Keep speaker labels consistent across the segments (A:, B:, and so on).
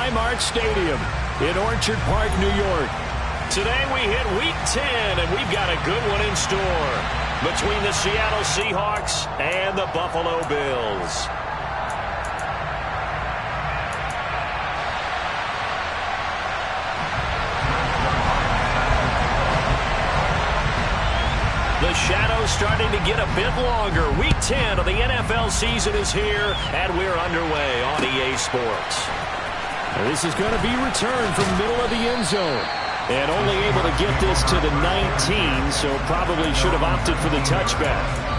A: Highmark Stadium in Orchard Park, New York. Today we hit Week 10, and we've got a good one in store between the Seattle Seahawks and the Buffalo Bills. The shadow's starting to get a bit longer. Week 10 of the NFL season is here, and we're underway on EA Sports.
B: This is going to be returned from the middle of the end zone. And only able to get this to the 19, so probably should have opted for the touchback.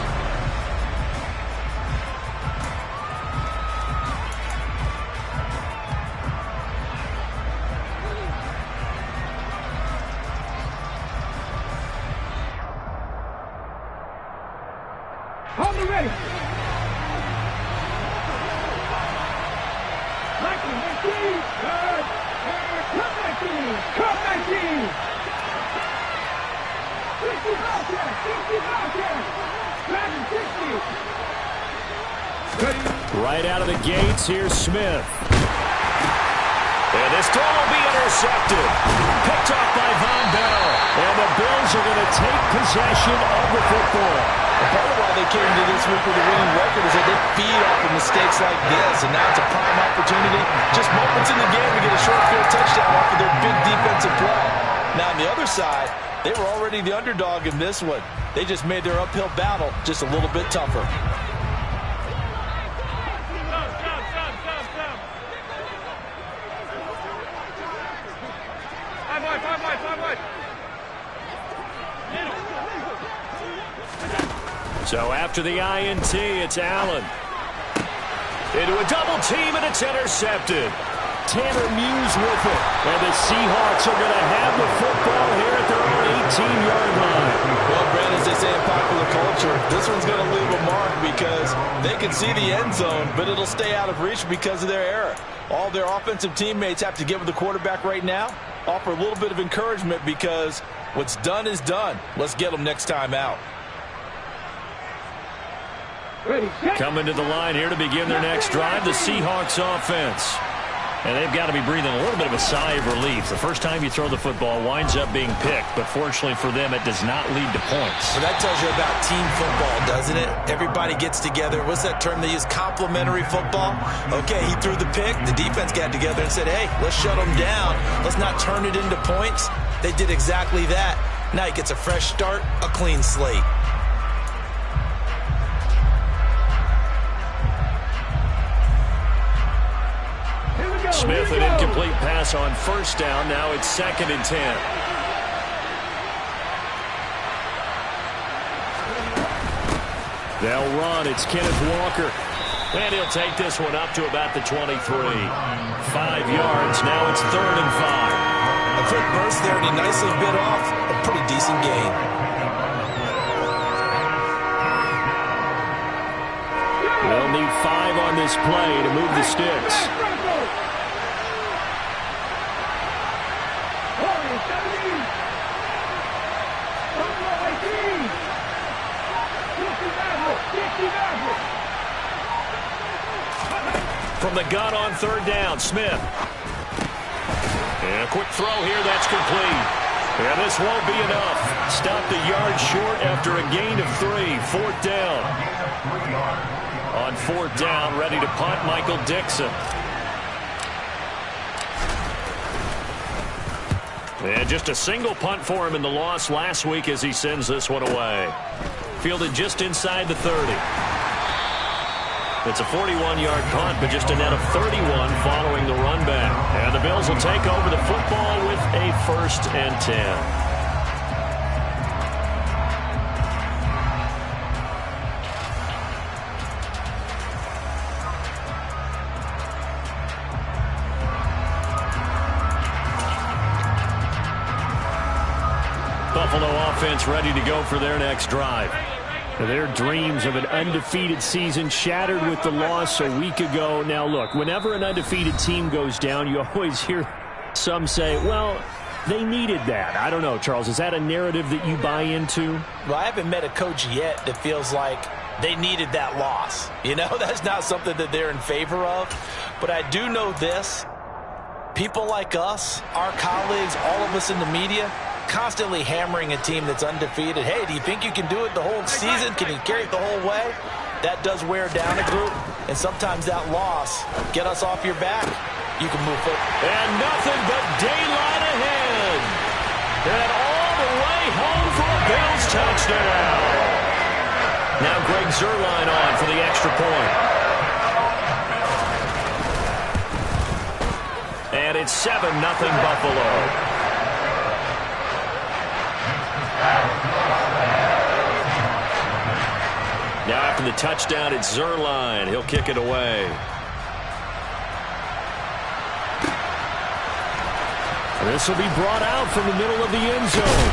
A: Right out of the gates, here's Smith. And this throw will be intercepted. Picked off by Von Bell. And the Bills are going to take possession of the football.
C: Part of why they came into this week with a winning record is that they feed off of mistakes like this. And now it's a prime opportunity, just moments in the game, to get a short field touchdown off of their big defensive play. Now on the other side, they were already the underdog in this one. They just made their uphill battle just a little bit tougher.
A: So after the INT, it's Allen. Into a double team, and it's intercepted. Tanner Muse with it. And the Seahawks are going to have the football here at their own 18-yard line.
C: Well, Brandon, as they say in popular culture, this one's going to leave a mark because they can see the end zone, but it'll stay out of reach because of their error. All their offensive teammates have to give the quarterback right now, offer a little bit of encouragement because what's done is done. Let's get them next time out.
A: Coming to the line here to begin their next drive, the Seahawks offense. And they've got to be breathing a little bit of a sigh of relief. The first time you throw the football winds up being picked, but fortunately for them, it does not lead to points.
C: Well, that tells you about team football, doesn't it? Everybody gets together. What's that term they use? Complementary football? Okay, he threw the pick. The defense got together and said, hey, let's shut them down. Let's not turn it into points. They did exactly that. Now he gets a fresh start, a clean slate.
A: Smith, an incomplete pass on first down. Now it's 2nd and 10. They'll run. It's Kenneth Walker. And he'll take this one up to about the 23. 5 yards. Now it's 3rd and 5.
C: A quick burst there, and he nicely bit off a pretty decent gain.
A: They'll need 5 on this play to move the sticks. From the gun on 3rd down, Smith. And a quick throw here, that's complete. And this won't be enough. Stopped a yard short after a gain of 3. 4th down. On 4th down, ready to punt, Michael Dixon. And just a single punt for him in the loss last week as he sends this one away. Fielded just inside the 30. It's a 41-yard punt, but just a net of 31 following the run back. And the Bills will take over the football with a 1st and 10. Buffalo offense ready to go for their next drive. Their dreams of an undefeated season shattered with the loss a week ago. Now, look, whenever an undefeated team goes down, you always hear some say, well, they needed that. I don't know, Charles. Is that a narrative that you buy into?
C: Well, I haven't met a coach yet that feels like they needed that loss. You know, that's not something that they're in favor of. But I do know this. People like us, our colleagues, all of us in the media, constantly hammering a team that's undefeated. Hey, do you think you can do it the whole season? Can you carry it the whole way? That does wear down a group, and sometimes that loss get us off your back. You can move forward.
A: And nothing but daylight ahead. And all the way home for a Bills touchdown. Now Greg Zuerlein on for the extra point. And it's 7-0 Buffalo. Now after the touchdown, it's Zuerlein. He'll kick it away.
B: This will be brought out from the middle of the end zone.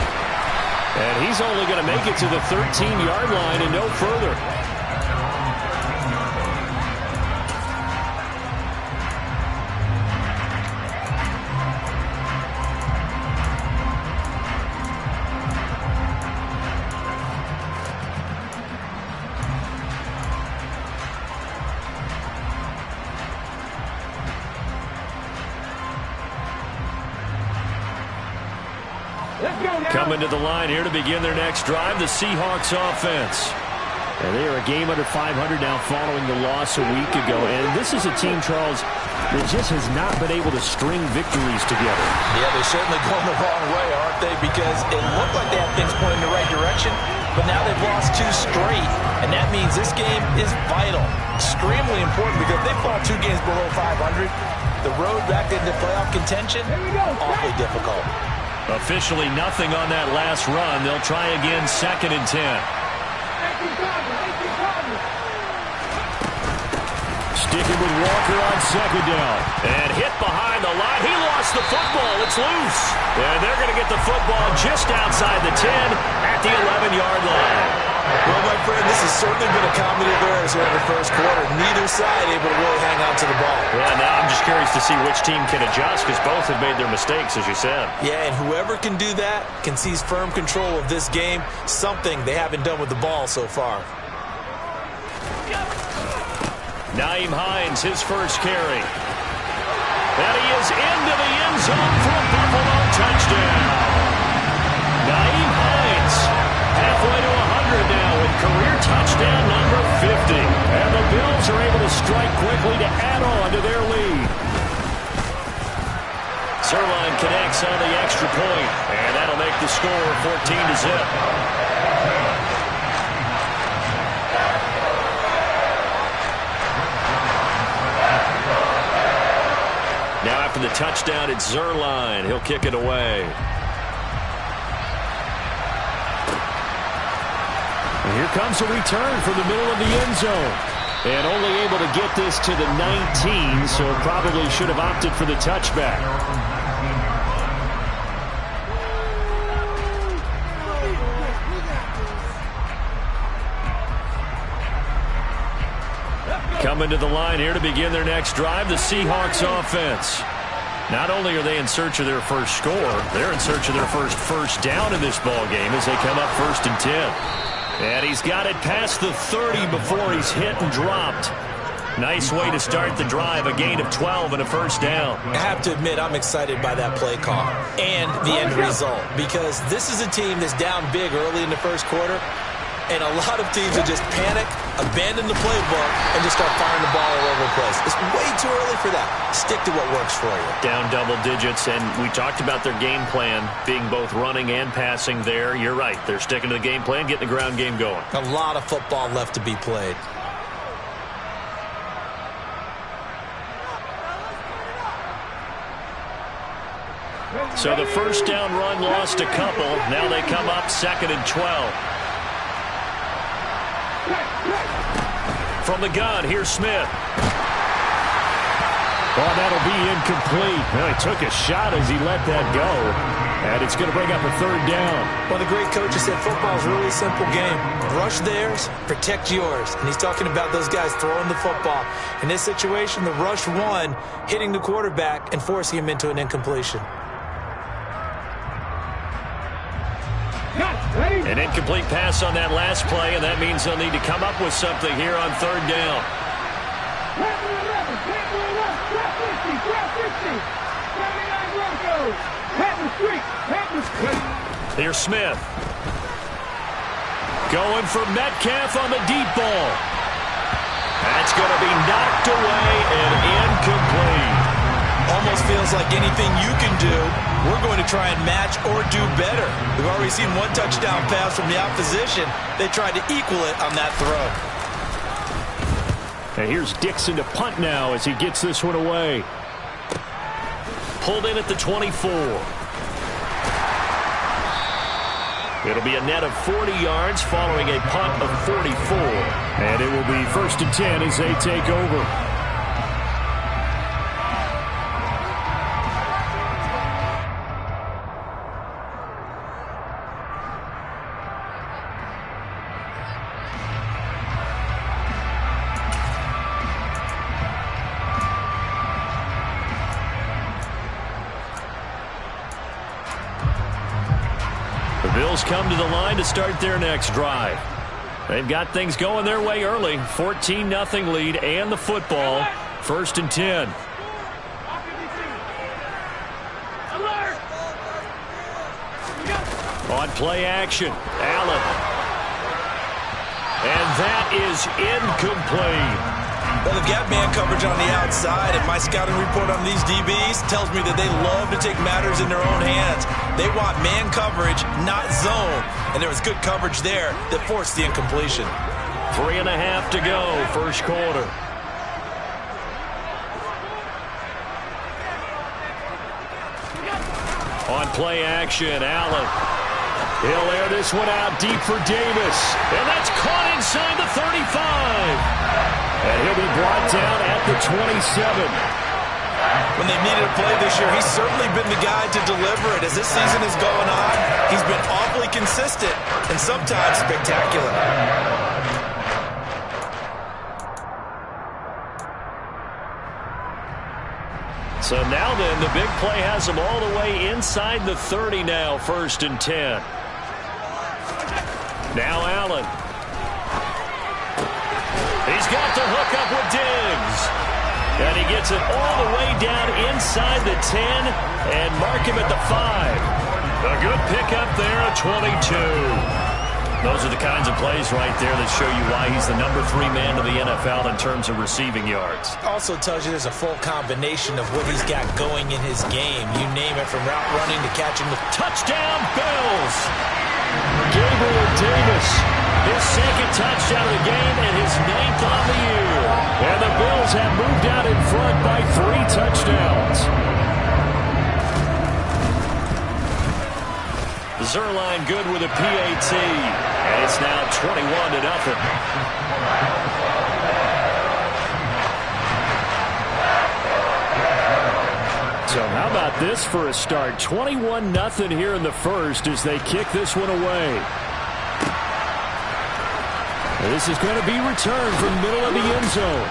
B: And he's only going to make it to the 13-yard line and no further.
A: Coming to the line here to begin their next drive, the Seahawks offense.
B: And they are a game under 500 now following the loss a week ago. And this is a team, Charles, that just has not been able to string victories together.
C: Yeah, they're certainly going the wrong way, aren't they? Because it looked like they had things pointing in the right direction, but now they've lost 2 straight. And that means this game is vital, extremely important, because if they fall 2 games below 500, the road back into playoff contention, awfully difficult.
A: Officially nothing on that last run. They'll try again, 2nd and 10.
B: Sticking with Walker on 2nd down.
A: And hit behind the line. He lost the football. It's loose. And they're going to get the football just outside the 10 at the 11-yard line.
C: Well, my friend, this has certainly been a comedy of errors here in the first quarter. Neither side able to really hang on to the ball.
A: Yeah, now I'm just curious to see which team can adjust, because both have made their mistakes, as you said.
C: Yeah, and whoever can do that can seize firm control of this game, something they haven't done with the ball so far.
A: Nyheim Hines, his first carry. And he is into the end zone for a Buffalo touchdown. Nyheim Hines, halfway to 100 now with career touchdown number 50. And the Bills are able to strike quickly to add on to their lead. Zuerlein connects on the extra point, and that'll make the score 14-0. Now after the touchdown, it's Zuerlein. He'll kick it away.
B: And here comes a return from the middle of the end zone. And only able to get this to the 19, so probably should have opted for the touchback.
A: Coming to the line here to begin their next drive, the Seahawks offense. Not only are they in search of their first score, they're in search of their first down in this ball game as they come up 1st and 10. And he's got it past the 30 before he's hit and dropped. Nice way to start the drive, a gain of 12 and a first down.
C: I have to admit, I'm excited by that play call and the end result, because this is a team that's down big early in the first quarter, and a lot of teams will just panic, abandon the playbook, and just start firing the ball all over the place. It's way too early for that. Stick to what works for you.
A: Down double digits, and we talked about their game plan being both running and passing there. You're right. They're sticking to the game plan, getting the ground game going.
C: A lot of football left to be played.
A: So the first down run lost a couple. Now they come up 2nd and 12. From the gun, here's Smith.
B: Oh, that'll be incomplete. Well, he took a shot as he let that go. And it's going to bring up a 3rd down.
C: Well, the great coach said football's a really simple game. Rush theirs, protect yours. And he's talking about those guys throwing the football. In this situation, the rush won, hitting the quarterback and forcing him into an incompletion.
A: An incomplete pass on that last play, and that means they'll need to come up with something here on 3rd down. Here's Smith. Going for Metcalf on the deep ball. That's going to be knocked away and incomplete.
C: Almost feels like anything you can do, we're going to try and match or do better. We've already seen one touchdown pass from the opposition. They tried to equal it on that throw.
B: And here's Dixon to punt now as he gets this one away.
A: Pulled in at the 24. It'll be a net of 40 yards following a punt of 44.
B: And it will be 1st and 10 as they take over.
A: The Bills come to the line to start their next drive. They've got things going their way early. 14-0 lead and the football. 1st and 10. On play action, Allen. And that is incomplete.
C: Well, they've got man coverage on the outside, and my scouting report on these DBs tells me that they love to take matters in their own hands. They want man coverage, not zone. And there was good coverage there that forced the incompletion.
A: 3.5 to go, first quarter. On play action, Allen. He'll air this one out deep for Davis. And that's caught inside the 35.
B: And he'll be brought down at the 27.
C: When they needed a play this year, he's certainly been the guy to deliver it. As this season is going on, he's been awfully consistent and sometimes spectacular.
A: So now then, the big play has him all the way inside the 30 now, 1st and 10. Now Allen. He's got the hook up with Diggs. And he gets it all the way down inside the 10 and mark him at the 5. A good pickup there, a 22. Those are the kinds of plays right there that show you why he's the number 3 man in the NFL in terms of receiving yards.
C: Also tells you there's a full combination of what he's got going in his game. You name it, from route running to catching the
A: touchdown, Bills. Gabriel Davis, his 2nd touchdown of the game and his 9th on the year. And the Bills have moved out in front by 3 touchdowns. Zerline good with a PAT. And it's now 21-0.
B: So how about this for a start? 21-0 here in the first as they kick this one away. This is going to be returned from the middle of the end zone.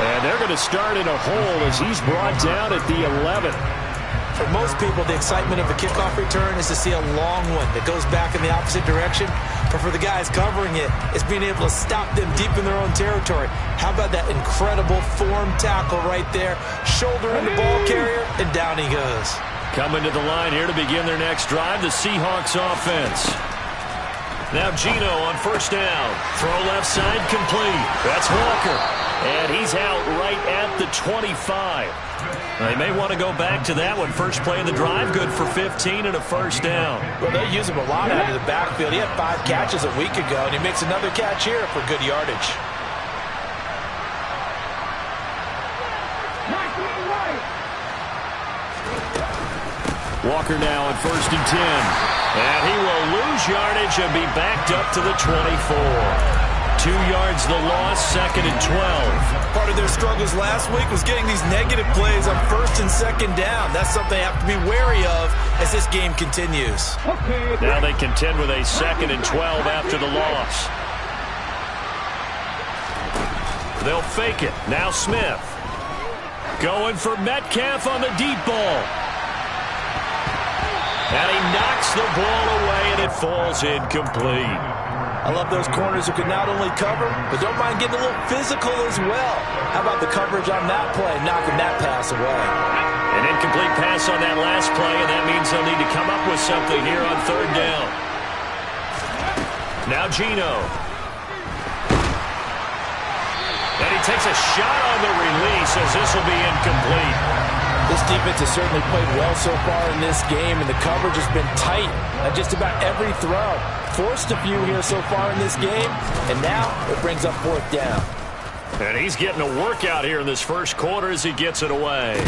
B: And they're going to start in a hole as he's brought down at the 11.
C: For most people, the excitement of a kickoff return is to see a long one that goes back in the opposite direction. But for the guys covering it, it's being able to stop them deep in their own territory. How about that incredible form tackle right there? Shoulder in the ball carrier, and down he goes.
A: Coming to the line here to begin their next drive, the Seahawks offense. Now Geno on 1st down. Throw left side complete. That's Walker. And he's out right at the 25. They may want to go back to that one. First play of the drive, good for 15 and a 1st down.
C: Well, they use him a lot out of the backfield. He had 5 catches a week ago, and he makes another catch here for good yardage.
B: Walker now on 1st and 10.
A: And he will lose yardage and be backed up to the 24. 2 yards the loss, 2nd and 12.
C: Part of their struggles last week was getting these negative plays on 1st and 2nd down. That's something they have to be wary of as this game continues.
A: Now they contend with a 2nd and 12 after the loss. They'll fake it. Now Smith. Going for Metcalf on the deep ball. And he knocks the ball away and it falls incomplete.
C: I love those corners who can not only cover, but don't mind getting a little physical as well. How about the coverage on that play, knocking that pass away?
A: An incomplete pass on that last play, and that means they'll need to come up with something here on third down. Now Geno. And he takes a shot on the release as this will be incomplete.
C: This defense has certainly played well so far in this game, and the coverage has been tight on just about every throw. Forced a few here so far in this game, and now it brings up fourth down.
A: And he's getting a workout here in this first quarter as he gets it away.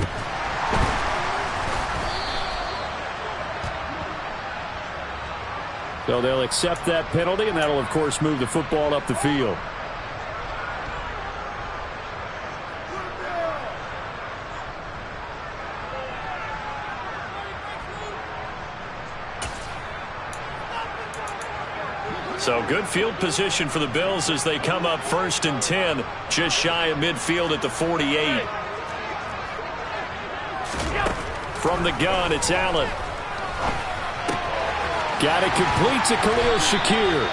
B: So they'll accept that penalty, and that'll, of course, move the football up the field.
A: So good field position for the Bills as they come up 1st and 10, just shy of midfield at the 48. From the gun, it's Allen.
B: Got it complete to Khalil Shakir.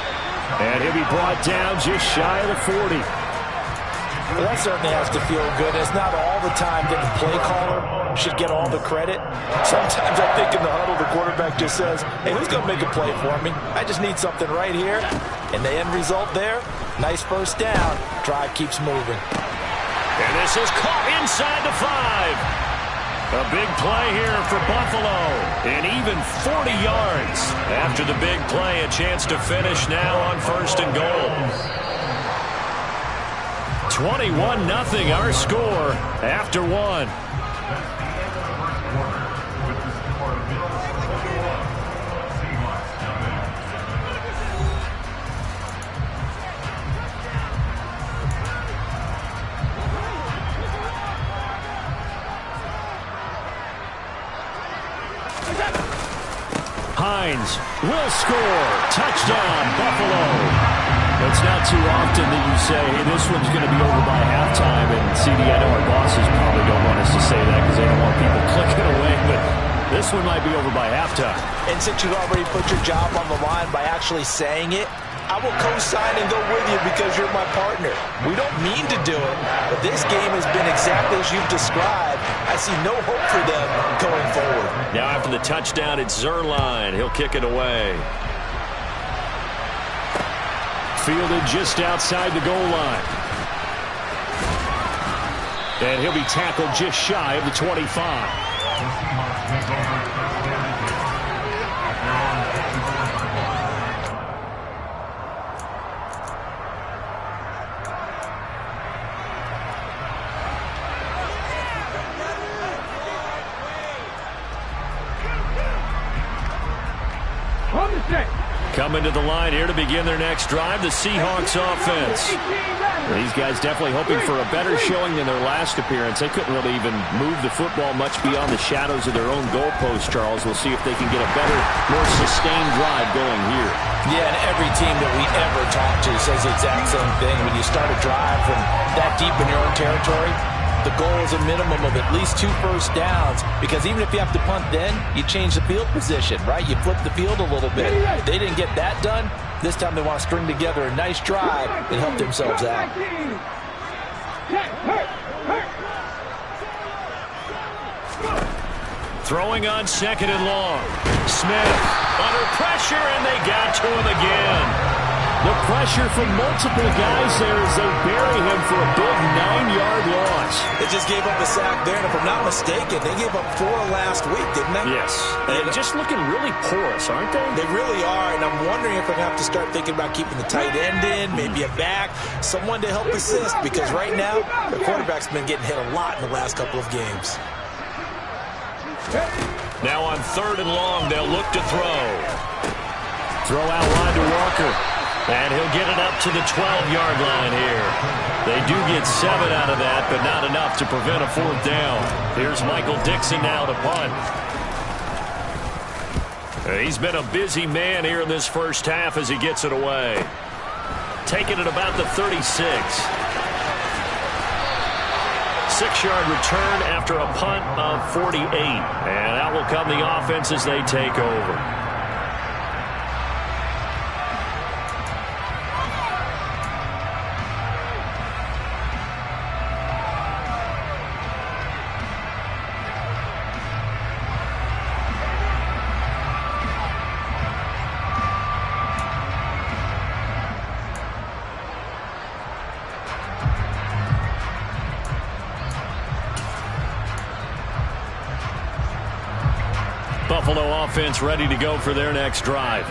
B: And he'll be brought down just shy of the 40.
C: Well, that certainly has to feel good. It's not all the time that the play caller should get all the credit. Sometimes I think in the huddle, the quarterback just says, hey, who's going to make a play for me? I just need something right here. And the end result there, nice first down. Drive keeps moving.
A: And this is caught inside the 5. A big play here for Buffalo, and even 40 yards. After the big play, a chance to finish now on 1st and goal. 21-0 our score after 1.
B: Hines will score. Touchdown, Buffalo. It's not too often that you say, hey, this one's going to be over by halftime. And, CD, I know our bosses probably don't want us to say that because they don't want people clicking away. But this one might be over by halftime.
C: And since you've already put your job on the line by actually saying it, I will co-sign and go with you because you're my partner. We don't mean to do it, but this game has been exactly as you've described. I see no hope for them going forward.
A: Now after the touchdown, it's Zerline. He'll kick it away.
B: Fielded just outside the goal line. And he'll be tackled just shy of the 25.
A: Coming to the line here to begin their next drive, the Seahawks offense.
B: These guys definitely hoping for a better showing than their last appearance. They couldn't really even move the football much beyond the shadows of their own goalpost, Charles. We'll see if they can get a better, more sustained drive going here.
C: Yeah, and every team that we ever talk to says the exact same thing. When you start a drive from that deep in your own territory, the goal is a minimum of at least 2 first downs, because even if you have to punt then, you change the field position, right? You flip the field a little bit. If they didn't get that done, this time they want to string together a nice drive and help themselves out.
A: Throwing on 2nd and long. Smith under pressure, and they got to him again.
B: The pressure from multiple guys there as they bury him for a big 9-yard loss.
C: They just gave up a sack there, and if I'm not mistaken, they gave up 4 last week, didn't they?
A: Yes. And just looking really porous, aren't they?
C: They really are, and I'm wondering if I'm going to have to start thinking about keeping the tight end in, maybe a back, someone to help assist, because right now, the quarterback's been getting hit a lot in the last couple of games.
A: Now on 3rd and long, they'll look to throw.
B: Throw out line to Walker.
A: And he'll get it up to the 12-yard line here. They do get 7 out of that, but not enough to prevent a 4th down. Here's Michael Dixon now to punt. He's been a busy man here in this first half as he gets it away. Taking it about the 36. 6-yard return after a punt of 48. And out will come the offense as they take over. Buffalo offense ready to go for their next drive.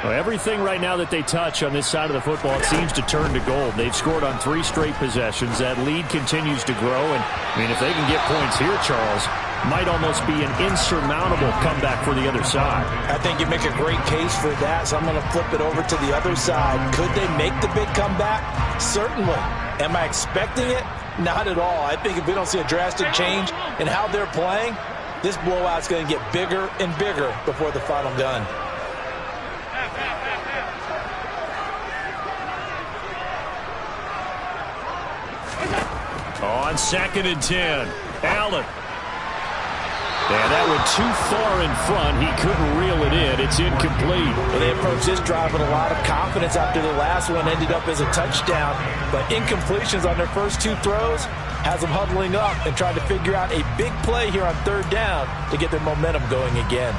B: Well, everything right now that they touch on this side of the football, it seems to turn to gold. They've scored on 3 straight possessions. That lead continues to grow. And, I mean, if they can get points here, Charles, might almost be an insurmountable comeback for the other side.
C: I think you make a great case for that, so I'm going to flip it over to the other side. Could they make the big comeback? Certainly. Am I expecting it? Not at all. I think if we don't see a drastic change in how they're playing, this blowout's going to get bigger and bigger before the final gun.
A: On 2nd and 10, Allen.
B: And that went too far in front. He couldn't reel it in. It's incomplete.
C: Well, they approached this drive with a lot of confidence after the last one ended up as a touchdown. But incompletions on their first 2 throws has them huddling up and trying to figure out a big play here on 3rd down to get their momentum going again.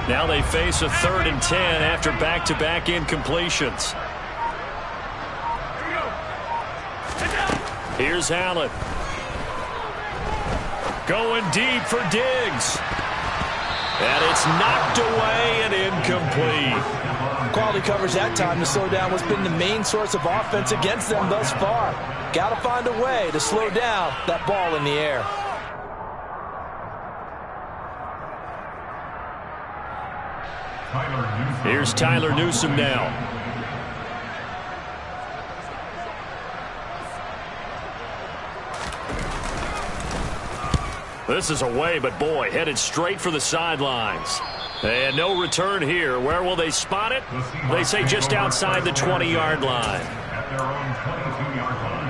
A: Now they face a 3rd and 10 after back-to-back incompletions. Here's Allen. Going deep for Diggs. And it's knocked away and incomplete.
C: Quality coverage that time to slow down what's been the main source of offense against them thus far. Got to find a way to slow down that ball in the air.
A: Here's Tyler Newsome now. This is away, but boy, headed straight for the sidelines. And no return here. Where will they spot it? They say just outside the 20-yard line.
D: At their own 22-yard line.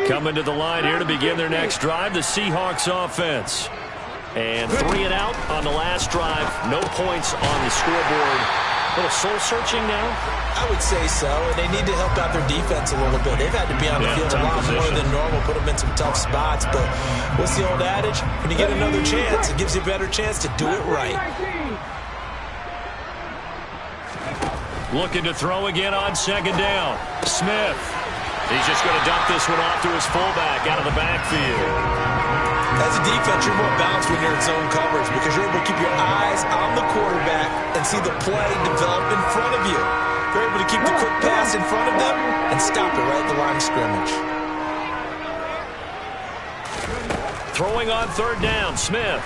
A: Coming to the line here to begin their next drive, the Seahawks offense. And 3 and out on the last drive. No points on the scoreboard. A little soul-searching now?
C: I would say so, and they need to help out their defense a little bit. They've had to be on the field a lot more than normal, put them in some tough spots. But what's the old adage? When you get another chance, it gives you a better chance to do it right.
A: Looking to throw again on 2nd down. Smith. He's just going to dump this one off to his fullback out of the backfield.
C: As a defense, you're more balanced when you're in zone coverage because you're able to keep your eyes on the quarterback and see the play develop in front of you. You're able to keep the quick pass in front of them and stop it right at the line of scrimmage.
A: Throwing on 3rd down, Smith.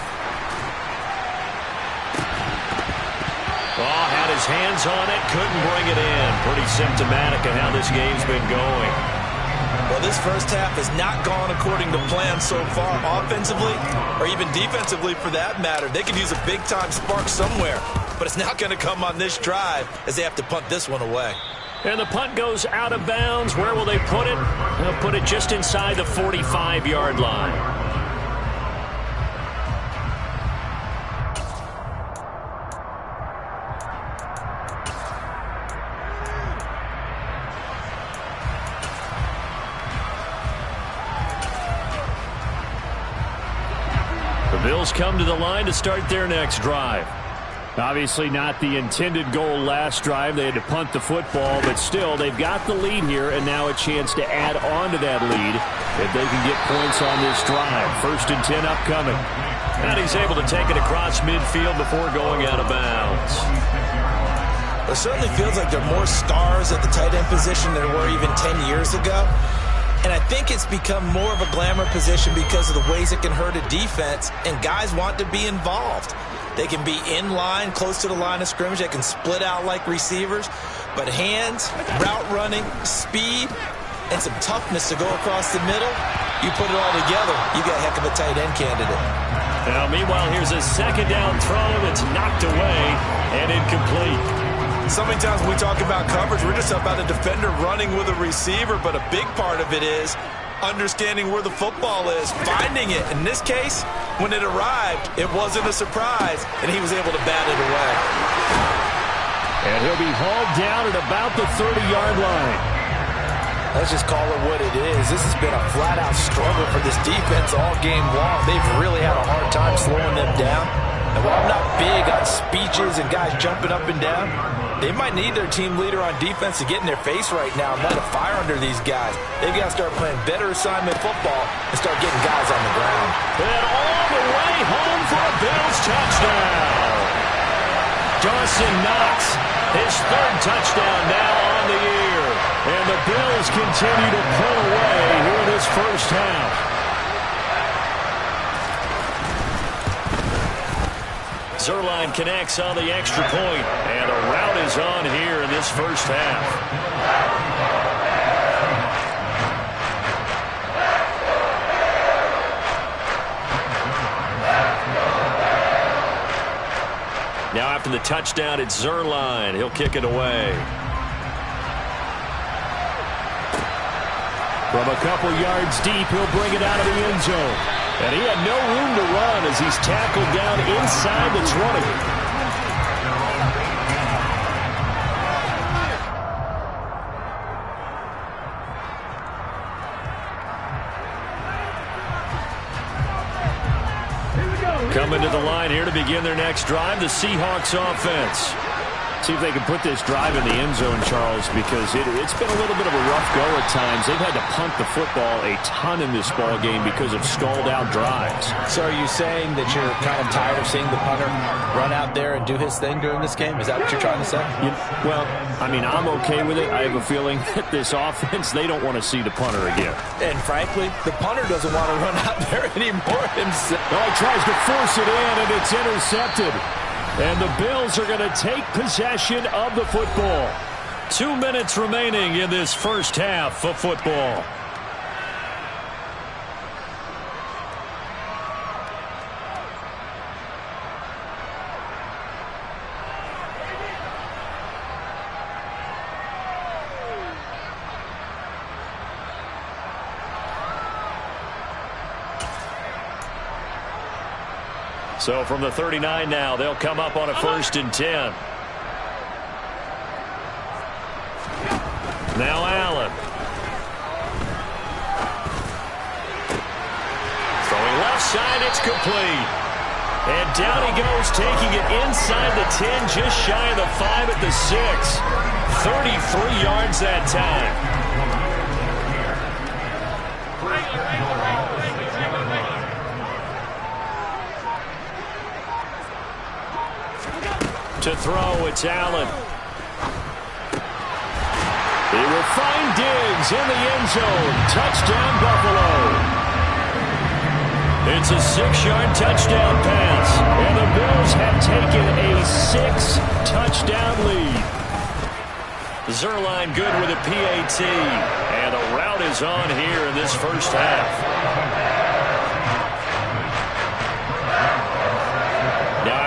A: Oh, had his hands on it, couldn't bring it in. Pretty symptomatic of how this game's been going.
C: Well, this first half has not gone according to plan so far, offensively or even defensively for that matter. They could use a big-time spark somewhere, but it's not going to come on this drive as they have to punt this one away.
A: And the punt goes out of bounds. Where will they put it? They'll put it just inside the 45-yard line. Bills come to the line to start their next drive.
B: Obviously not the intended goal last drive. They had to punt the football, but still, they've got the lead here, and now a chance to add on to that lead if they can get points on this drive. 1st and 10 upcoming.
A: And he's able to take it across midfield before going out of bounds.
C: It certainly feels like there are more stars at the tight end position than there were even 10 years ago. And I think it's become more of a glamour position because of the ways it can hurt a defense, and guys want to be involved. They can be in line, close to the line of scrimmage. They can split out like receivers. But hands, route running, speed, and some toughness to go across the middle, you put it all together, you got a heck of a tight end candidate.
A: Now, meanwhile, here's a 2nd down throw that's knocked away and incomplete.
C: So many times when we talk about coverage, we're just about a defender running with a receiver, but a big part of it is understanding where the football is, finding it. In this case, when it arrived, it wasn't a surprise, and he was able to bat it away.
B: And He'll be hauled down at about the 30-yard line.
C: Let's just call it what it is. This has been a flat-out struggle for this defense all game long. They've really had a hard time slowing them down. And while I'm not big on speeches and guys jumping up and down, they might need their team leader on defense to get in their face right now and light a fire under these guys. They've got to start playing better assignment football and start getting guys on the ground.
A: And all the way home for a Bills touchdown. Dawson Knox, his third touchdown now on the year. And the Bills continue to pull away here in this first half. Zuerlein connects on the extra point, and a rout is on here in this first half. Now after the touchdown, it's Zuerlein. He'll kick it away.
B: From a couple yards deep, he'll bring it out of the end zone. And he had no room to run as he's tackled down inside the 20.
A: Coming to the line here to begin their next drive, the Seahawks offense.
B: See if they can put this drive in the end zone, Charles, because it's been a little bit of a rough go at times. They've had to punt the football a ton in this ball game because of stalled-out drives.
C: So are you saying that you're kind of tired of seeing the punter run out there and do his thing during this game? Is that what you're trying to say?
B: Well, I mean, I'm okay with it. I have a feeling that this offense, they don't want to see the punter again.
C: And frankly, the punter doesn't want to run out there anymore himself.
B: Well, he tries to force it in, and it's intercepted. And the Bills are going to take possession of the football.
A: 2 minutes remaining in this first half of football. So from the 39 now, they'll come up on a 1st and 10. Now Allen. Throwing left side, it's complete. And down he goes, taking it inside the 10, just shy of the 5 at the 6. 33 yards that time. To throw, it's Allen. He will find Diggs in the end zone. Touchdown, Buffalo. It's a 6-yard touchdown pass. And the Bills have taken a 6-touchdown lead. Zuerlein good with a PAT. And a rout is on here in this first half.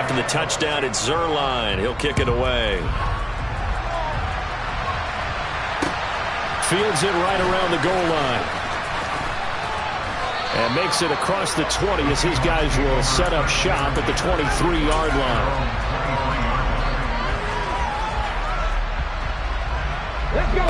A: The touchdown, it's Zuerlein. He'll kick it away.
B: Fields it right around the goal line. And makes it across the 20 as his guys will set up shop at the 23-yard line.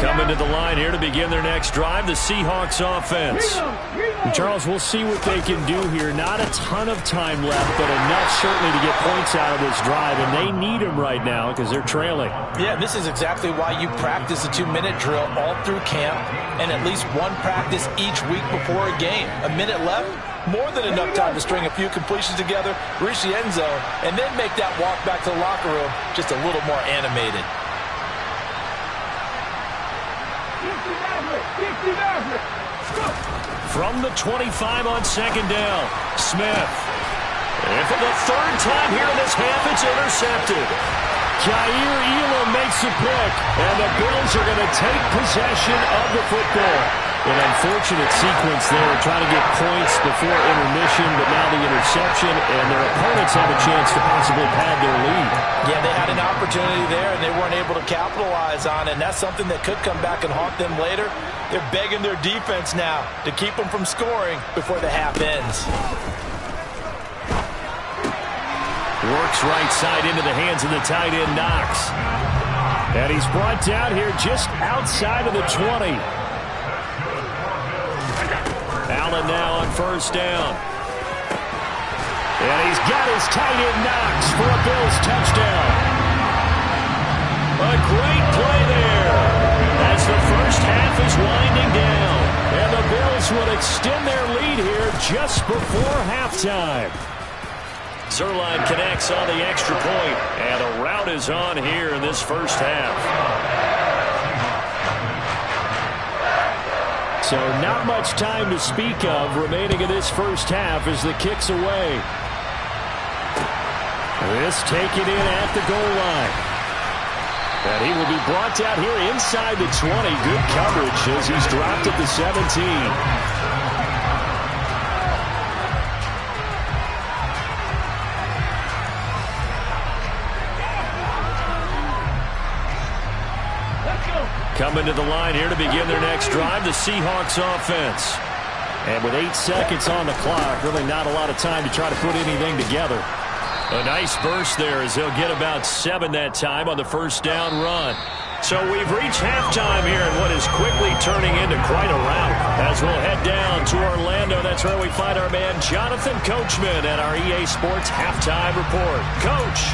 A: Coming to the line here to begin their next drive, the Seahawks offense.
B: And Charles, we'll see what they can do here. Not a ton of time left, but enough certainly to get points out of this drive, and they need them right now because they're trailing.
C: Yeah, this is exactly why you practice a 2-minute drill all through camp and at least one practice each week before a game. A minute left, more than enough time to string a few completions together, reach the end zone, and then make that walk back to the locker room just a little more animated.
A: From the 25 on 2nd down, Smith. And for the 3rd time here in this half, it's intercepted.
B: Jair Elam makes a pick, and the Bills are going to take possession of the football. An unfortunate sequence there, trying to get points before intermission, but now the interception, and their opponents have a chance to possibly pad their lead.
C: Yeah, they had an opportunity there, and they weren't able to capitalize on it, and that's something that could come back and haunt them later. They're begging their defense now to keep them from scoring before the half ends.
A: Works right side into the hands of the tight end, Knox.
B: And he's brought down here just outside of the 20.
A: Allen now on first down.
B: And he's got his tight end Knox for a Bills touchdown.
A: A great play there as the first half is winding down.
B: And the Bills will extend their lead here just before halftime.
A: Zerline connects on the extra point, and a rout is on here in this first half.
B: So not much time to speak of remaining in this first half as the kick's away. This taken in at the goal line. And he will be brought down here inside the 20. Good coverage as he's dropped at the 17.
A: Coming to the line here to begin their next drive, the Seahawks offense.
B: And with 8 seconds on the clock, really not a lot of time to try to put anything together.
A: A nice burst there as he'll get about 7 that time on the first down run. So we've reached halftime here in what is quickly turning into quite a rout. As we'll head down to Orlando, that's where we find our man Jonathan Coachman at our EA Sports Halftime Report. Coach.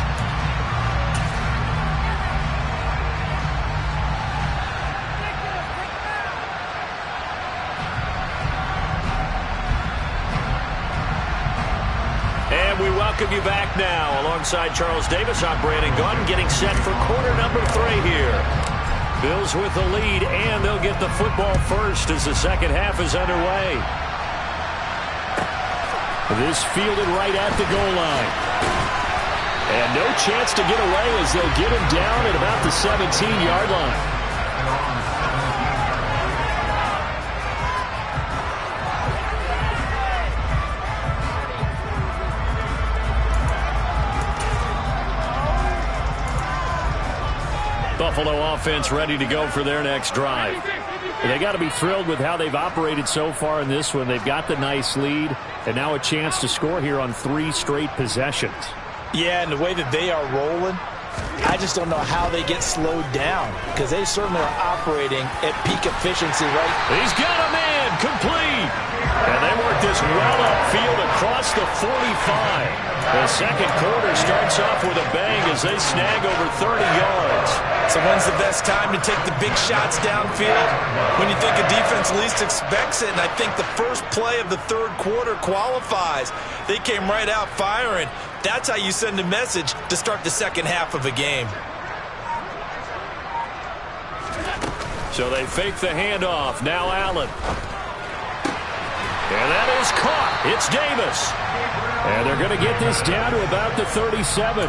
A: We welcome you back now. Alongside Charles Davis, I'm Brandon Gunn, getting set for quarter number 3 here. Bills with the lead, and they'll get the football first as the second half is underway.
B: This fielded right at the goal line. And no chance to get away as they'll get him down at about the 17-yard line.
A: Buffalo offense ready to go for their next drive.
B: They got to be thrilled with how they've operated so far in this one. They've got the nice lead, and now a chance to score here on 3 straight possessions.
C: Yeah, and the way that they are rolling, I just don't know how they get slowed down because they certainly are operating at peak efficiency, right?
A: He's got a man complete. And they work this well upfield across the 45. The second quarter starts off with a bang as they snag over 30 yards.
C: So when's the best time to take the big shots downfield? When you think a defense least expects it, and I think the first play of the third quarter qualifies. They came right out firing. That's how you send a message to start the second half of a game.
A: So they fake the handoff. Now Allen. And that is caught. It's Davis.
B: And they're going to get this down to about the 37.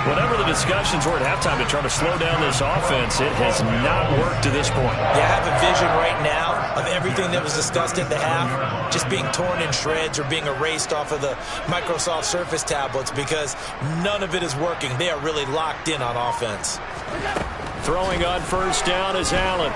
A: Whatever the discussions were at halftime to try to slow down this offense, it has not worked to this point.
C: Yeah, I have a vision right now of everything that was discussed at the half just being torn in shreds or being erased off of the Microsoft Surface tablets because none of it is working. They are really locked in on offense.
A: Throwing on first down is Allen.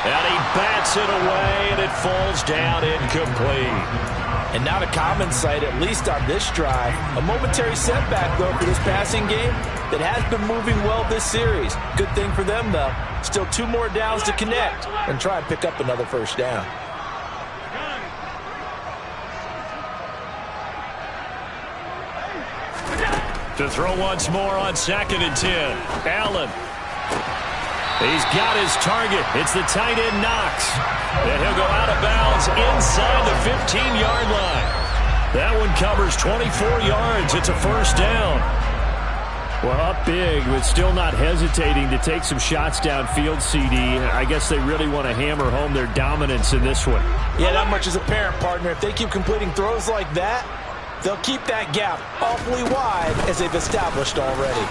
A: And he bats it away, and it falls down incomplete.
C: And not a common sight, at least on this drive. A momentary setback, though, for this passing game that has been moving well this series. Good thing for them, though. Still 2 more downs to connect and try and pick up another first down.
A: To throw once more on 2nd and 10. Allen. He's got his target. It's the tight end Knox. And he'll go out of bounds inside the 15-yard line. That one covers 24 yards. It's a first down.
B: Well, up big, but still not hesitating to take some shots downfield, CD. I guess they really want to hammer home their dominance in this one.
C: Yeah, that much is apparent, partner. If they keep completing throws like that, they'll keep that gap awfully wide as they've established already.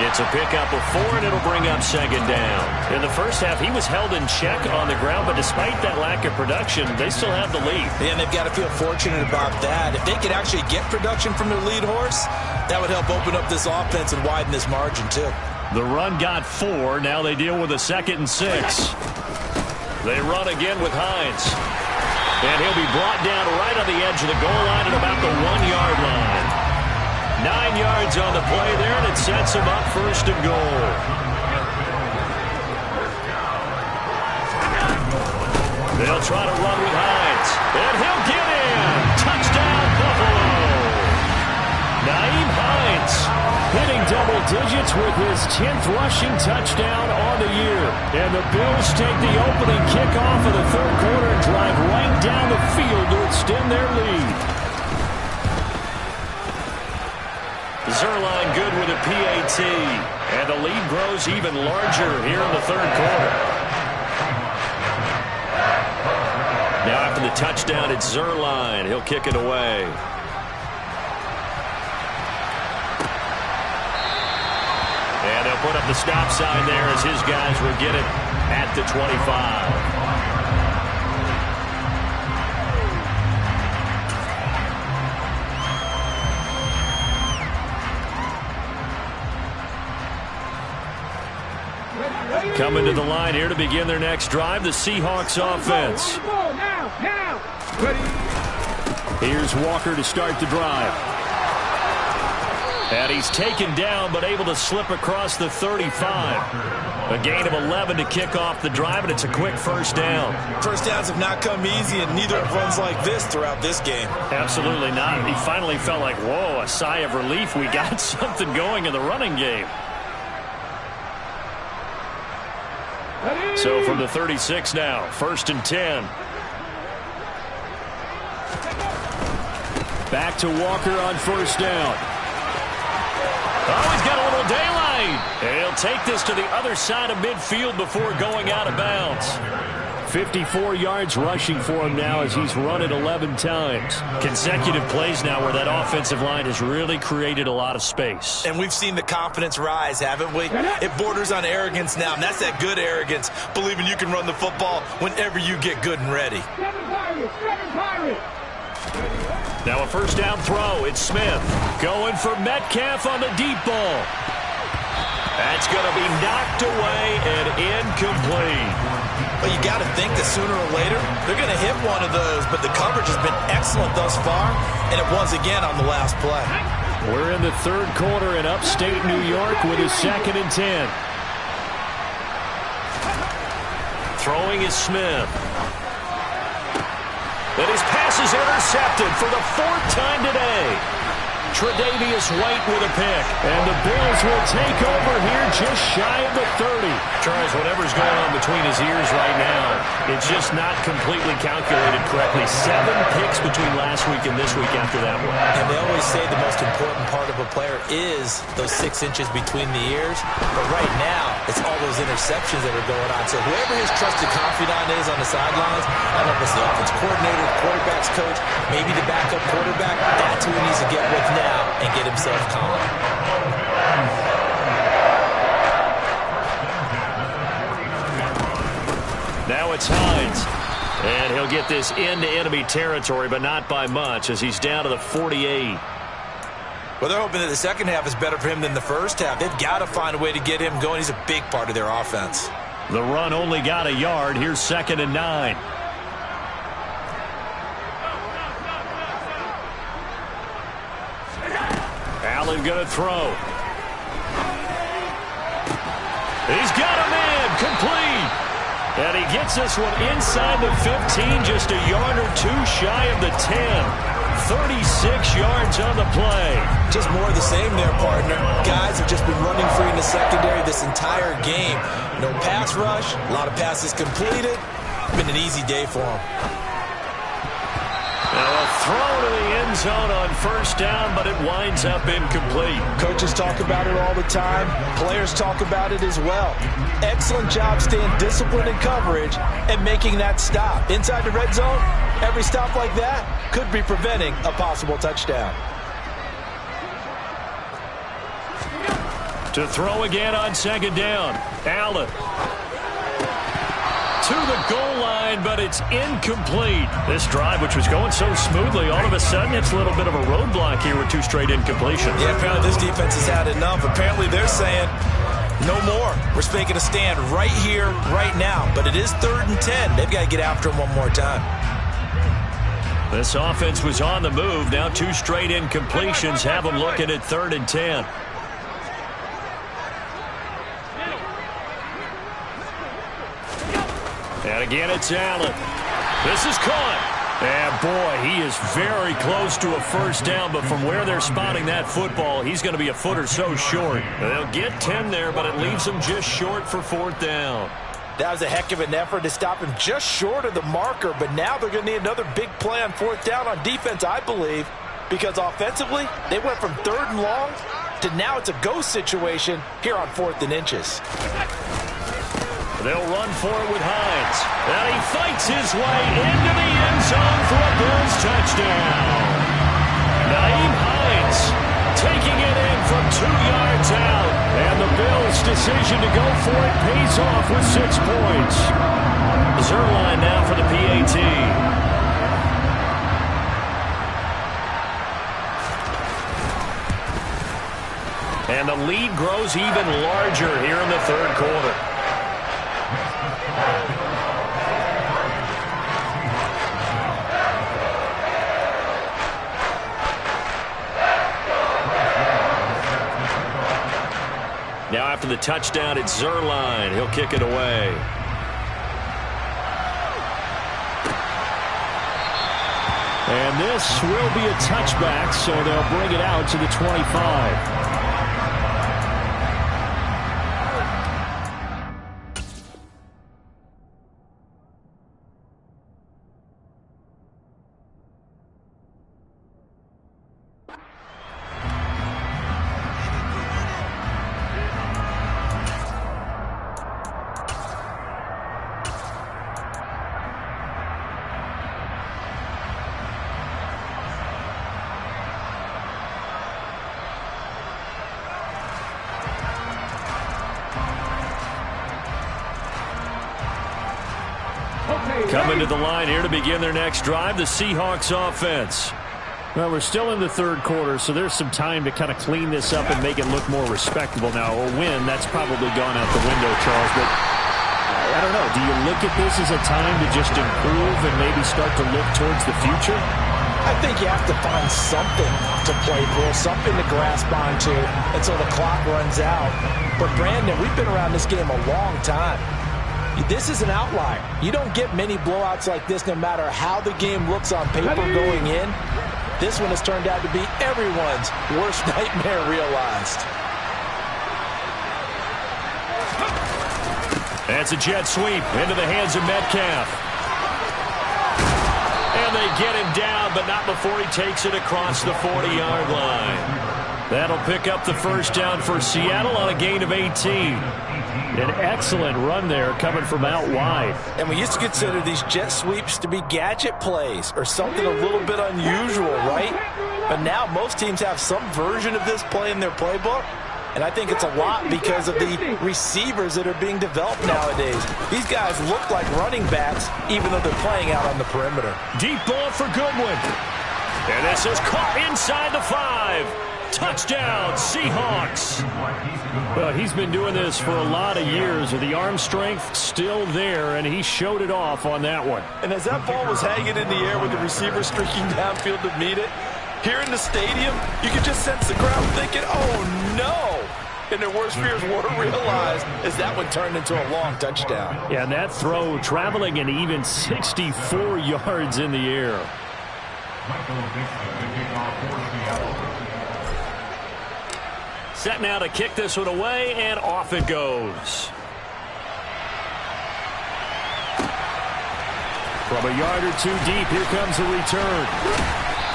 A: It's a pickup of 4, and it'll bring up 2nd down. In the first half, he was held in check on the ground, but despite that lack of production, they still have the lead.
C: And they've got to feel fortunate about that. If they could actually get production from their lead horse, that would help open up this offense and widen this margin, too.
A: The run got 4. Now they deal with a 2nd and 6. They run again with Hines. And he'll be brought down right on the edge of the goal line at about the 1-yard line. play there, and it sets him up first and goal. They'll try to run with Hines, and he'll get in. Touchdown, Buffalo. Nyheim Hines hitting double digits with his 10th rushing touchdown on the year. And the Bills take the opening kickoff of the third quarter and drive right down the field to extend their lead. Zerline good with a PAT. And the lead grows even larger here in the third quarter. Now after the touchdown, it's Zerline. He'll kick it away. And they'll put up the stop sign there as his guys will get it at the 25. Coming to the line here to begin their next drive, the Seahawks offense. Here's Walker to start the drive. And he's taken down, but able to slip across the 35. A gain of 11 to kick off the drive, and it's a quick first down.
C: First downs have not come easy, and neither have runs like this throughout this game.
A: Absolutely not. He finally felt like, whoa, a sigh of relief. We got something going in the running game. So from the 36 now, 1st and 10. Back to Walker on first down. Oh, he's got a little daylight. And he'll take this to the other side of midfield before going out of bounds. 54 yards rushing for him now as he's run it 11 times. Consecutive plays now where that offensive line has really created a lot of space.
C: And we've seen the confidence rise, haven't we? It borders on arrogance now, and that's that good arrogance, believing you can run the football whenever you get good and ready.
A: Now a first down throw. It's Smith going for Metcalf on the deep ball. That's going to be knocked away and incomplete.
C: Well, you got to think that sooner or later they're going to hit one of those, but the coverage has been excellent thus far, and it was again on the last play.
A: We're in the third quarter in upstate New York with a 2nd and 10. Throwing is Smith. And his pass is intercepted for the 4th time today. Tre'Davious White with a pick. And the Bills will take over here just shy of the 30. Charles, whatever's going on between his ears right now, it's just not completely calculated correctly. 7 picks between last week and this week after that one.
C: And they always say the most important part of a player is those 6 inches between the ears. But right now, it's all those interceptions that are going on. So whoever his trusted confidant is on the sidelines, I don't know if it's the offense coordinator, the quarterback's coach, maybe the backup quarterback, that's who he needs to get with now and get himself calm.
A: Now it's Hines. And he'll get this into enemy territory, but not by much as he's down to the 48.
C: Well, they're hoping that the second half is better for him than the first half. They've got to find a way to get him going. He's a big part of their offense.
A: The run only got a yard. Here's 2nd and 9. Allen going to throw. He's got a man complete. And he gets this one inside the 15, just a yard or 2 shy of the 10. 36 yards on the play.
C: Just more of the same there, partner. Guys have just been running free in the secondary this entire game. No pass rush, a lot of passes completed. Been an easy day for them.
A: Now a throw to the end zone on first down, but it winds up incomplete.
C: Coaches talk about it all the time. Players talk about it as well. Excellent job staying disciplined in coverage and making that stop. Inside the red zone, every stop like that could be preventing a possible touchdown.
A: To throw again on 2nd down. Allen. To the goal line, but it's incomplete. This drive, which was going so smoothly, all of a sudden it's a little bit of a roadblock here with 2 straight incompletions.
C: Yeah, apparently this defense has had enough. Apparently they're saying, no more. We're making a stand right here, right now. But it is 3rd and 10. They've got to get after him one more time.
A: This offense was on the move. Now 2 straight incompletions have them looking at 3rd and 10. And again, it's Allen. This is caught.
B: And, boy, he is very close to a first down, but from where they're spotting that football, he's going to be a foot or so short.
A: They'll get 10 there, but it leaves them just short for 4th down.
C: That was a heck of an effort to stop him just short of the marker, but now they're going to need another big play on 4th down on defense, I believe, because offensively, they went from 3rd and long to now it's a go situation here on 4th and inches.
A: They'll run for it with Hines. And he fights his way into the end zone for a Bills touchdown. Naeem Hines taking it in from 2 yards out.
B: And the Bills' decision to go for it pays off with 6 points.
A: Zerline now for the PAT. And the lead grows even larger here in the 3rd quarter. Now after the touchdown, it's Zerline. He'll kick it away.
B: And this will be a touchback, so they'll bring it out to the 25.
A: Coming to the line here to begin their next drive, the Seahawks offense.
B: Well, we're still in the 3rd quarter, so there's some time to kind of clean this up and make it look more respectable. Now, a win, that's probably gone out the window, Charles, but I don't know. Do you look at this as a time to just improve and maybe start to look towards the future?
C: I think you have to find something to play for, something to grasp onto until the clock runs out. But, Brandon, we've been around this game a long time. This is an outlier. You don't get many blowouts like this no matter how the game looks on paper going in. This one has turned out to be everyone's worst nightmare realized.
A: That's a jet sweep into the hands of Metcalf. And they get him down, but not before he takes it across the 40-yard line. That'll pick up the first down for Seattle on a gain of 18.
B: An excellent run there coming from out wide.
C: And we used to consider these jet sweeps to be gadget plays or something a little bit unusual, right? But now most teams have some version of this play in their playbook. And I think it's a lot because of the receivers that are being developed nowadays. These guys look like running backs even though they're playing out on the perimeter.
A: Deep ball for Goodwin. And this is caught inside the 5. Touchdown, Seahawks.
B: Well, he's been doing this for a lot of years with the arm strength still there, and he showed it off on that one.
C: And as that ball was hanging in the air with the receiver streaking downfield to meet it, here in the stadium, you could just sense the crowd thinking, oh, no. And their worst fears were realized as that one turned into a long touchdown.
B: Yeah, and that throw traveling an even 64 yards in the air.
A: Set now to kick this one away, and off it goes.
B: From a yard or two deep, here comes a return.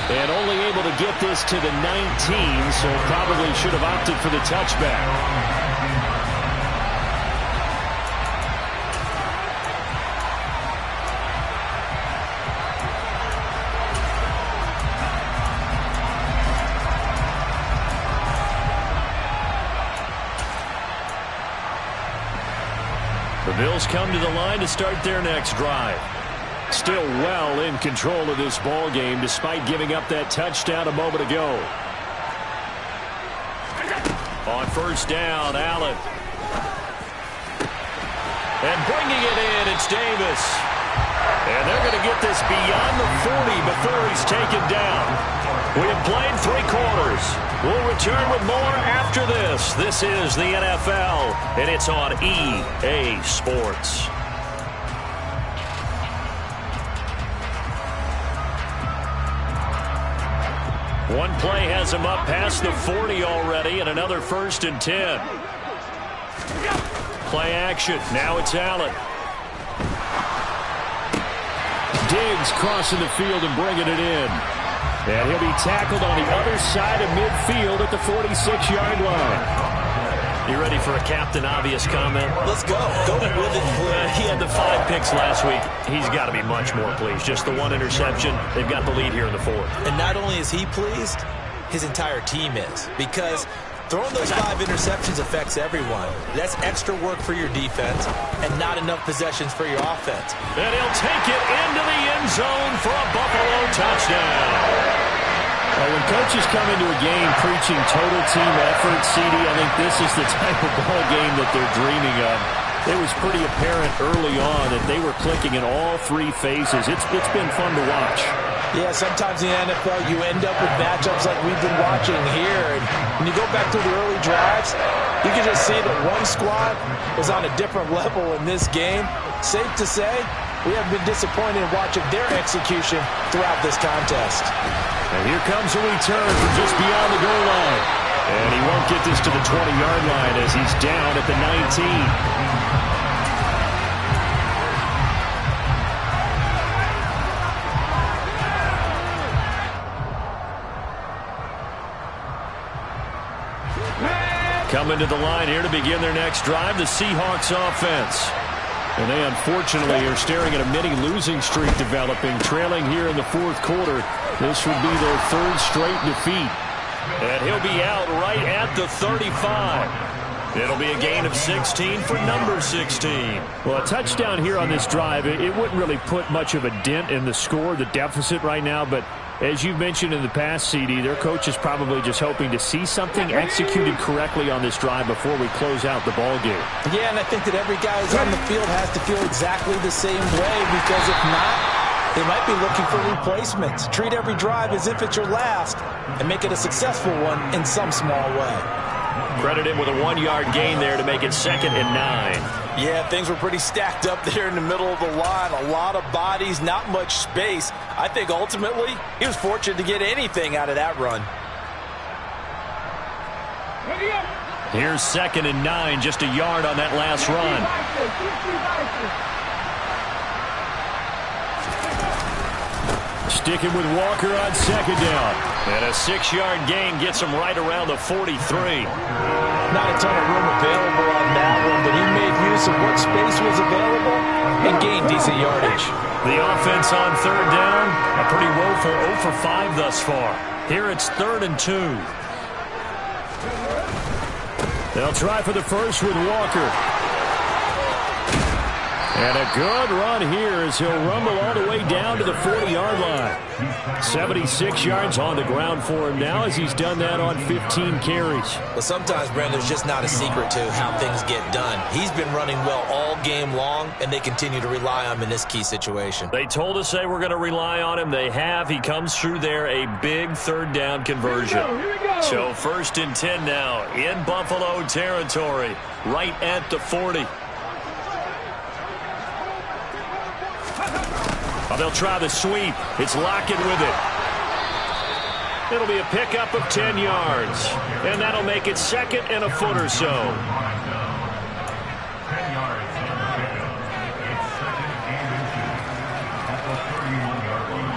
B: And only able to get this to the 19, so probably should have opted for the touchback.
A: The Bills come to the line to start their next drive.
B: Still well in control of this ball game despite giving up that touchdown a moment ago.
A: On first down, Allen. And bringing it in, it's Davis. And they're going to get this beyond the 40 before he's taken down. We have played 3 quarters. We'll return with more after this. This is the NFL, and it's on EA Sports. One play has him up past the 40 already, and another 1st and 10. Play action. Now it's Allen. Diggs crossing the field and bringing it in. And he'll be tackled on the other side of midfield at the 46-yard line. You ready for a Captain Obvious comment?
C: Let's go. Go with it.
A: He had the 5 picks last week. He's got to be much more pleased. Just the 1 interception. They've got the lead here in the 4th.
C: And not only is he pleased, his entire team is. Because throwing those 5 interceptions affects everyone. That's extra work for your defense and not enough possessions for your offense.
A: And he'll take it into the end zone for a Buffalo touchdown.
B: Well, when coaches come into a game preaching total team effort, CD, I think this is the type of ball game that they're dreaming of. It was pretty apparent early on that they were clicking in all 3 phases. It's been fun to watch.
C: Yeah, sometimes in the NFL you end up with matchups like we've been watching here. And when you go back to the early drives, you can just see that one squad was on a different level in this game. Safe to say, we haven't been disappointed in watching their execution throughout this contest.
A: And here comes a return from just beyond the goal line. And he won't get this to the 20-yard line as he's down at the 19. Coming to the line here to begin their next drive, the Seahawks offense. And they unfortunately are staring at a mini losing streak developing, trailing here in the 4th quarter. This would be their 3rd straight defeat. And he'll be out right at the 35. It'll be a gain of 16 for number 16.
B: Well, a touchdown here on this drive, it wouldn't really put much of a dent in the score, the deficit right now, but as you've mentioned in the past, CD, their coach is probably just hoping to see something executed correctly on this drive before we close out the ball game.
C: Yeah, and I think that every guy who's on the field has to feel exactly the same way, because if not, they might be looking for replacements. Treat every drive as if it's your last and make it a successful one in some small way.
A: Credit him with a 1-yard gain there to make it 2nd and 9.
C: Yeah, things were pretty stacked up there in the middle of the line. A lot of bodies, not much space. I think ultimately he was fortunate to get anything out of that run.
A: Here's 2nd and 9, just a yard on that last run. Sticking with Walker on 2nd down. And a 6-yard gain gets him right around the 43.
C: Not a ton of room available on that one, but he made use of what space was available and gained decent yardage.
A: The offense on 3rd down, a pretty woeful 0 for 5 thus far. Here it's 3rd and 2. They'll try for the first with Walker. And a good run here as he'll rumble all the way down to the 40-yard line. 76 yards on the ground for him now as he's done that on 15 carries.
C: Well, sometimes, Brandon, there's just not a secret to how things get done. He's been running well all game long, and they continue to rely on him in this key situation.
A: They told us they were going to rely on him. They have. He comes through there, a big 3rd down conversion. So 1st and 10 now in Buffalo territory, right at the 40. They'll try the sweep. It's Lockett with it. It'll be a pickup of 10 yards. And that'll make it 2nd and a foot or so.
D: 10 yards on the pickup. It's 2nd and inches at the 31-yard line.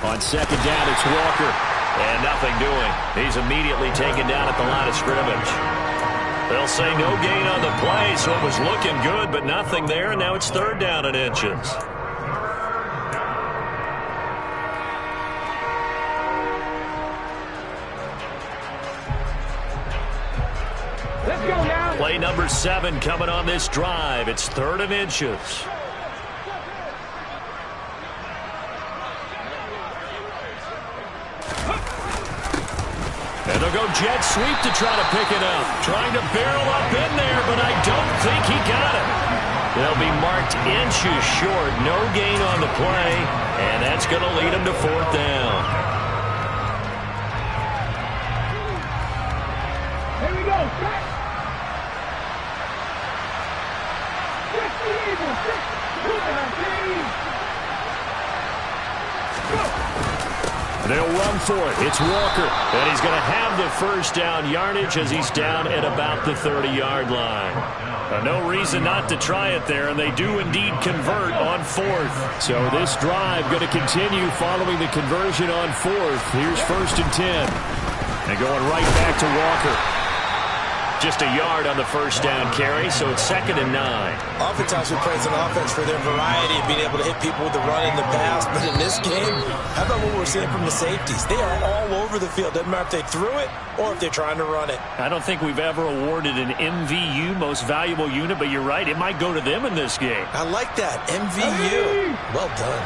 A: On 2nd down, it's Walker. And nothing doing. He's immediately taken down at the line of scrimmage. They'll say no gain on the play, so it was looking good, but nothing there, and now it's 3rd down and inches.
E: Let's go now.
A: Play number 7 coming on this drive. It's 3rd and inches. And they'll go jet sweep to try to pick it up. Trying to barrel up in there, but I don't think he got it. They'll be marked inches short. No gain on the play, and that's going to lead them to 4th down.
E: Here we go.
B: They'll run for it. It's Walker.
A: And he's going to have the first down yardage as he's down at about the 30-yard line. No reason not to try it there, and they do indeed convert on fourth.
B: So this drive going to continue following the conversion on fourth. Here's 1st and 10. And going right back to Walker.
A: Just a yard on the first down carry, so it's 2nd and 9.
C: Oftentimes we praise an offense for their variety of being able to hit people with the run in the pass, but in this game, how about what we're seeing from the safeties? They are all over the field. Doesn't matter if they threw it or if they're trying to run it.
A: I don't think we've ever awarded an MVU, most valuable unit, but you're right, it might go to them in this game.
C: I like that, MVU. Well done.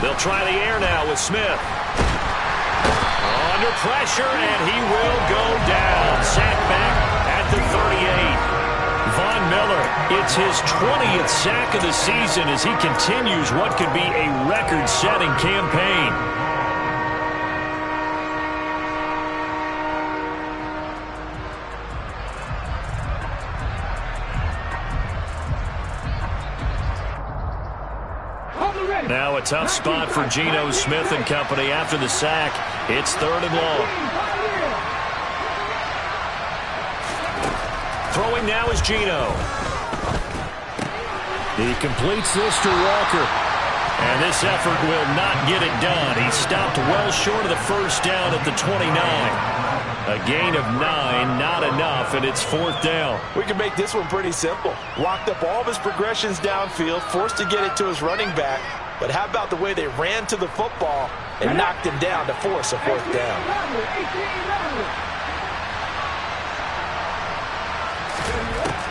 A: They'll try the air now with Smith. Under pressure, and he will go down. Sacked back at the 38. Von Miller, it's his 20th sack of the season as he continues what could be a record-setting campaign. Now a tough spot for Geno Smith and company after the sack. It's 3rd and long. Throwing now is Geno.
B: He completes this to Walker.
A: And this effort will not get it done. He stopped well short of the first down at the 29. A gain of 9, not enough, and it's 4th down.
C: We can make this one pretty simple. Locked up all of his progressions downfield, forced to get it to his running back. But how about the way they ran to the football and knocked him down to force a 4th down?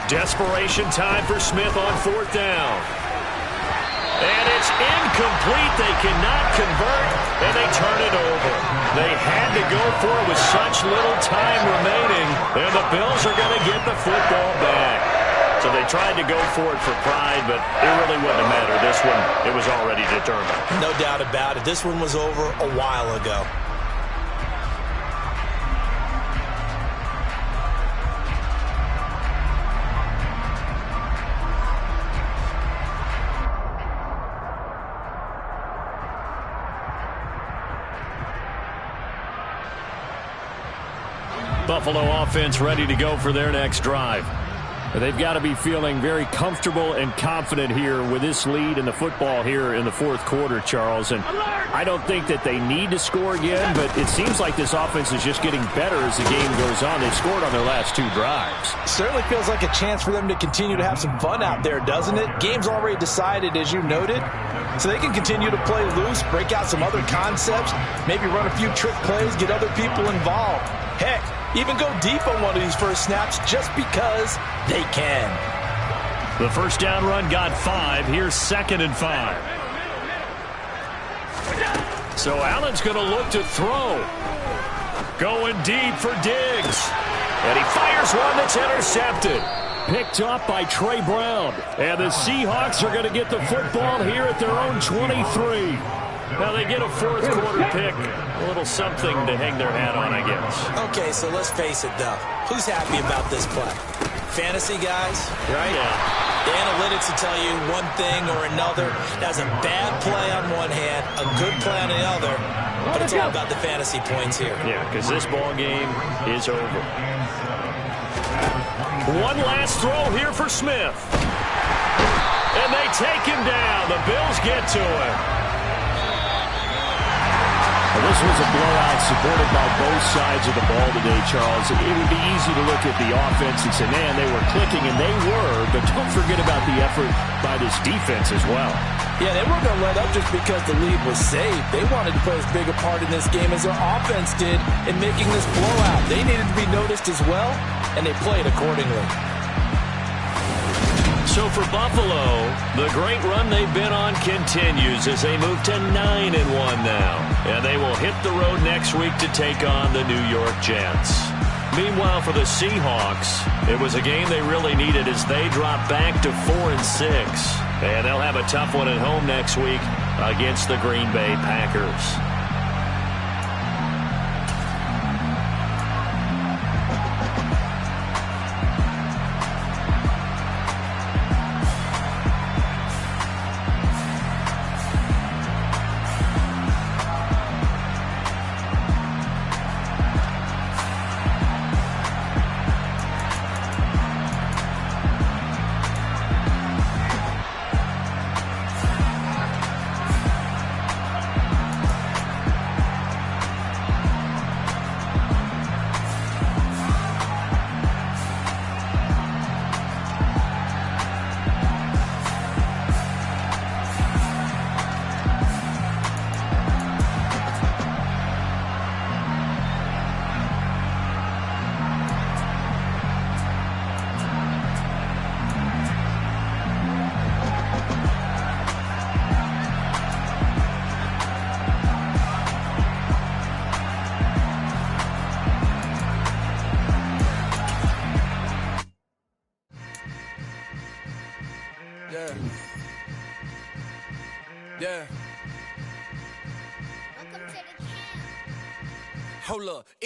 A: Desperation time for Smith on 4th down. And it's incomplete. They cannot convert, and they turn it over. They had to go for it with such little time remaining, and the Bills are going to get the football back. So they tried to go for it for pride, but it really wouldn't have mattered. This one, it was already determined.
C: No doubt about it. This one was over a while ago.
A: Buffalo offense ready to go for their next drive.
B: They've got to be feeling very comfortable and confident here with this lead in the football here in the 4th quarter, Charles. And I don't think that they need to score again, but it seems like this offense is just getting better as the game goes on. They've scored on their last 2 drives.
C: Certainly feels like a chance for them to continue to have some fun out there, doesn't it? Game's already decided, as you noted, so they can continue to play loose, break out some other concepts, maybe run a few trick plays, get other people involved. Heck, even go deep on one of these first snaps just because they can.
A: The first down run got 5. Here's 2nd and 5. So Allen's going to look to throw. Going deep for Diggs. And he fires one that's intercepted.
B: Picked up by Trey Brown.
A: And the Seahawks are going to get the football here at their own 23. Now they get a 4th quarter pick. A little something to hang their hat on, I guess.
C: Okay, so let's face it, though. Who's happy about this play? Fantasy guys, right?
A: Yeah.
C: The analytics will tell you one thing or another. That's a bad play on one hand, a good play on the other. But it's all about the fantasy points here.
A: Yeah, because this ball game is over. One last throw here for Smith. And they take him down. The Bills get to him.
B: Well, this was a blowout supported by both sides of the ball today, Charles. It would be easy to look at the offense and say, man, they were clicking, and they were, but don't forget about the effort by this defense as well.
C: Yeah, they weren't going to let up just because the lead was saved. They wanted to play as big a part in this game as their offense did in making this blowout. They needed to be noticed as well, and they played accordingly.
A: So for Buffalo, the great run they've been on continues as they move to 9-1 now. And they will hit the road next week to take on the New York Jets. Meanwhile, for the Seahawks, it was a game they really needed as they drop back to 4-6. And they'll have a tough one at home next week against the Green Bay Packers.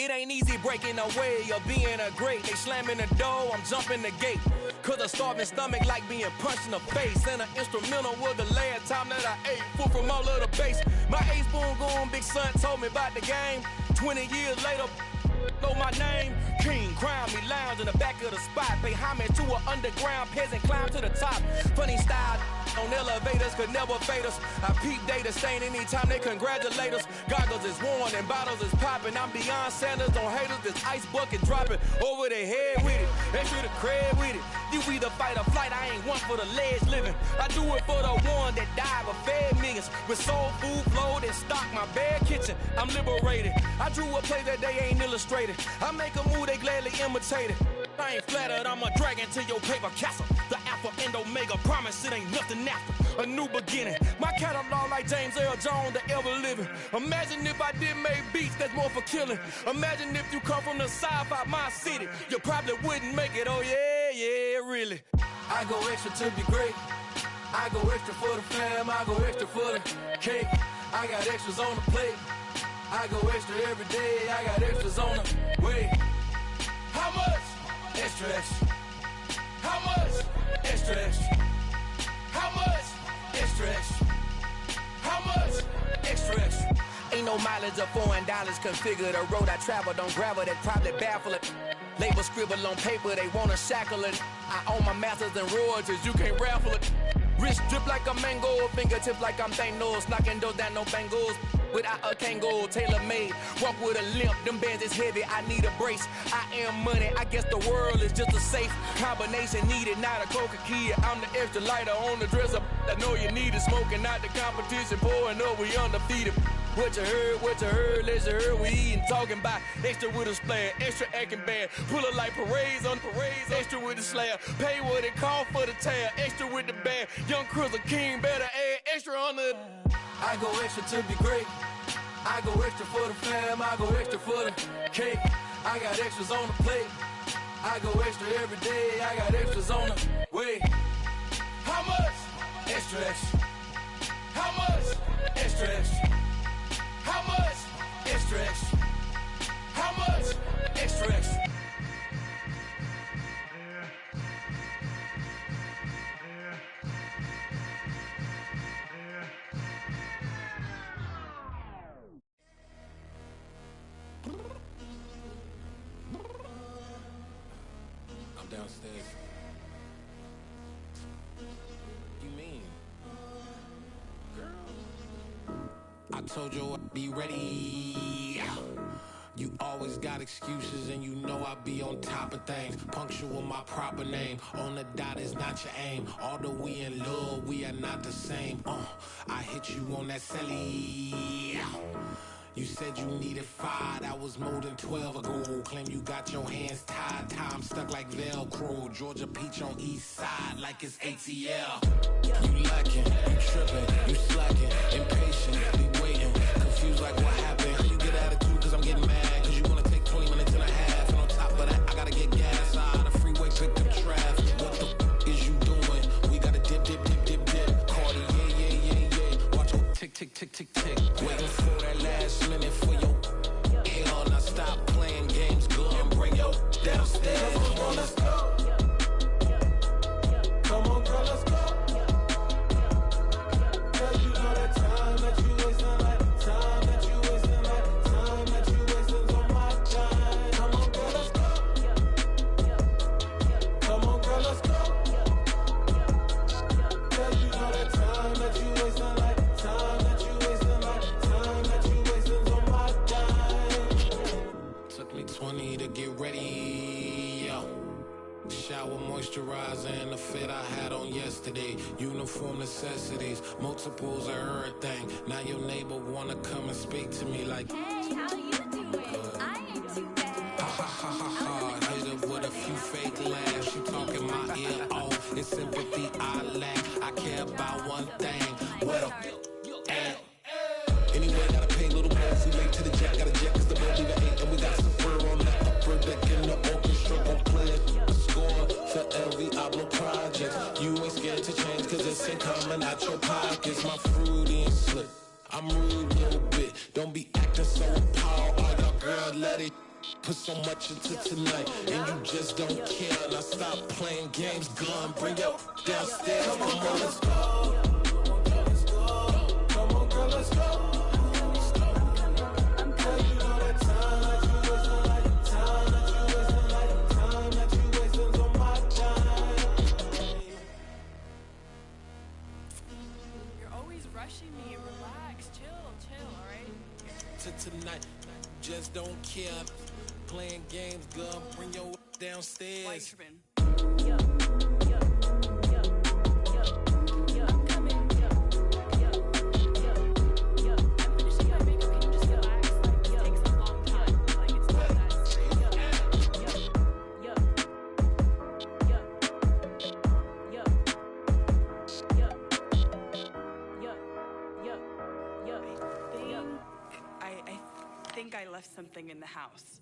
F: It ain't easy breaking away or being a great. They slamming the door, I'm jumping the gate. Cause a starving stomach like being punched in the face. And an instrumental was the last time that I ate. Full from all of the bass. My A-spoon going, big son told me about the game. 20 years later, know my name. King, crown me, lounge in the back of the spot. Pay homage to an underground peasant, climb to the top. Funny style on elevators could never fade us. I peep data stain anytime they congratulate us. Goggles is worn and bottles is popping. I'm beyond Sanders on haters, this ice bucket dropping over their head with it. Extra the cred with it. You either fight or flight, I ain't one for the ledge living. I do it for the one that died but fed millions. With soul food flowed and stock my bare kitchen. I'm liberated. I drew a play that they ain't illustrated. I make a move, they gladly imitate it. I ain't flattered, I'm a dragon to your paper castle. The Alpha and Omega, promise it ain't nothing after. A new beginning. My catalog like James Earl Jones, the ever living. Imagine if I did make beats that's more for killing. Imagine if you come from the south out my city. You probably wouldn't make it, oh yeah, yeah, really. I go extra to be great. I go extra for the fam, I go extra for the cake. I got extras on the plate. I go extra every day, I got extras on the way. How much? Extra, extra. How much? Extra, extra. How much? Extra, extra. How much? Extra, extra. Ain't no mileage of $4 configure the road I travel. Don't gravel, that probably baffle it. Label scribble on paper, they wanna shackle it. I own my masters and royalties, you can't raffle it. Wrist drip like a mango, fingertips like I'm Thanos. Knocking those down, no bangles. Without a Kango, tailor-made. Walk with a limp, them bands is heavy, I need a brace. I am money, I guess the world is just a safe combination needed, not a coca key. I'm the extra lighter on the dresser. I know you need it, smoking out the competition, pouring up, we undefeated. What you heard, let's heard, we eatin', talking about extra with a splash, extra acting bad. Pull it like parades on parades, extra with the slab. Pay what it cost for the tab, extra with the bag. Young Cruiser King, better add extra on the. I go extra to be great. I go extra for the fam, I go extra for the cake. I got extras on the plate. I go extra every day, I got extras on the way. How much? Extra, extra. How much? Extra, extra. How much? Extra, extra. How much? Extra, extra.
G: I'm downstairs. You mean? Girl, I told you I'd be ready. You always got excuses and you know I be on top of things. Punctual my proper name. On the dot is not your aim. Although we in love, we are not the same. I hit you on that celly. You said you needed 5, that was more than 12 ago. Claim you got your hands tied, time stuck like Velcro. Georgia Peach on east side like it's ATL. You lacking, you tripping, you slacking, impatient, be waiting, confused like what happened. How you get attitude cause I'm getting mad, cause you wanna take 20 minutes and a half. And on top of that, I gotta get gas out of the freeway, pick up traffic. What the is you doing? We gotta dip, dip, dip, dip, dip. Cardi, yeah. Watch it tick, tick, tick, tick, tick. Waiting for that last minute for your hell. Now stop playing games, girl, and bring your downstairs. Come on, let's go. Come on, girl, let's go. Cause you know that time that you wasting, like time that you wasting, like time that you wasting on my time. Come on, girl, let's go. Come on, girl, let's go. Cause you know that time that you wasting, like time that you wasting, like time that you wasting on my time. Took me 20 to get ready, yo. Shower moisturizer and the fit I had on yesterday. Uniform necessities, multiples of everything. Now your neighbor wanna come and speak to me like,
H: hey, how you doing? I ain't too bad.
G: ha ha ha ha ha. Hit her with a few fake laughs. She talking my ear off. It's sympathy I lack. I care about one thing. What up? Anyway, gotta pay a little more if we late to the jet. Gotta jet cause the boat leave at 8. And we got some fur on the upper deck in the orchestra. Gon' play it, score for LV Ablo projects. You ain't scared to change cause it's ain't coming out your pockets. My fruity and slip, I'm rude a little bit. Don't be acting so appalled. All y'all girl, let it so much until tonight, and you just don't care. Now stop playing games, gun, bring your downstairs. Come on, girl, let's go. Come on, girl, let's go. Girl, you know that time that you wasting, like the time that you wasting, like the time that you wasting on my time.
I: You're always rushing me. Relax, chill, alright?
G: To tonight, just don't care. Playing games, girl, bring your downstairs.
I: Why are you tripping? I think I left something in the house.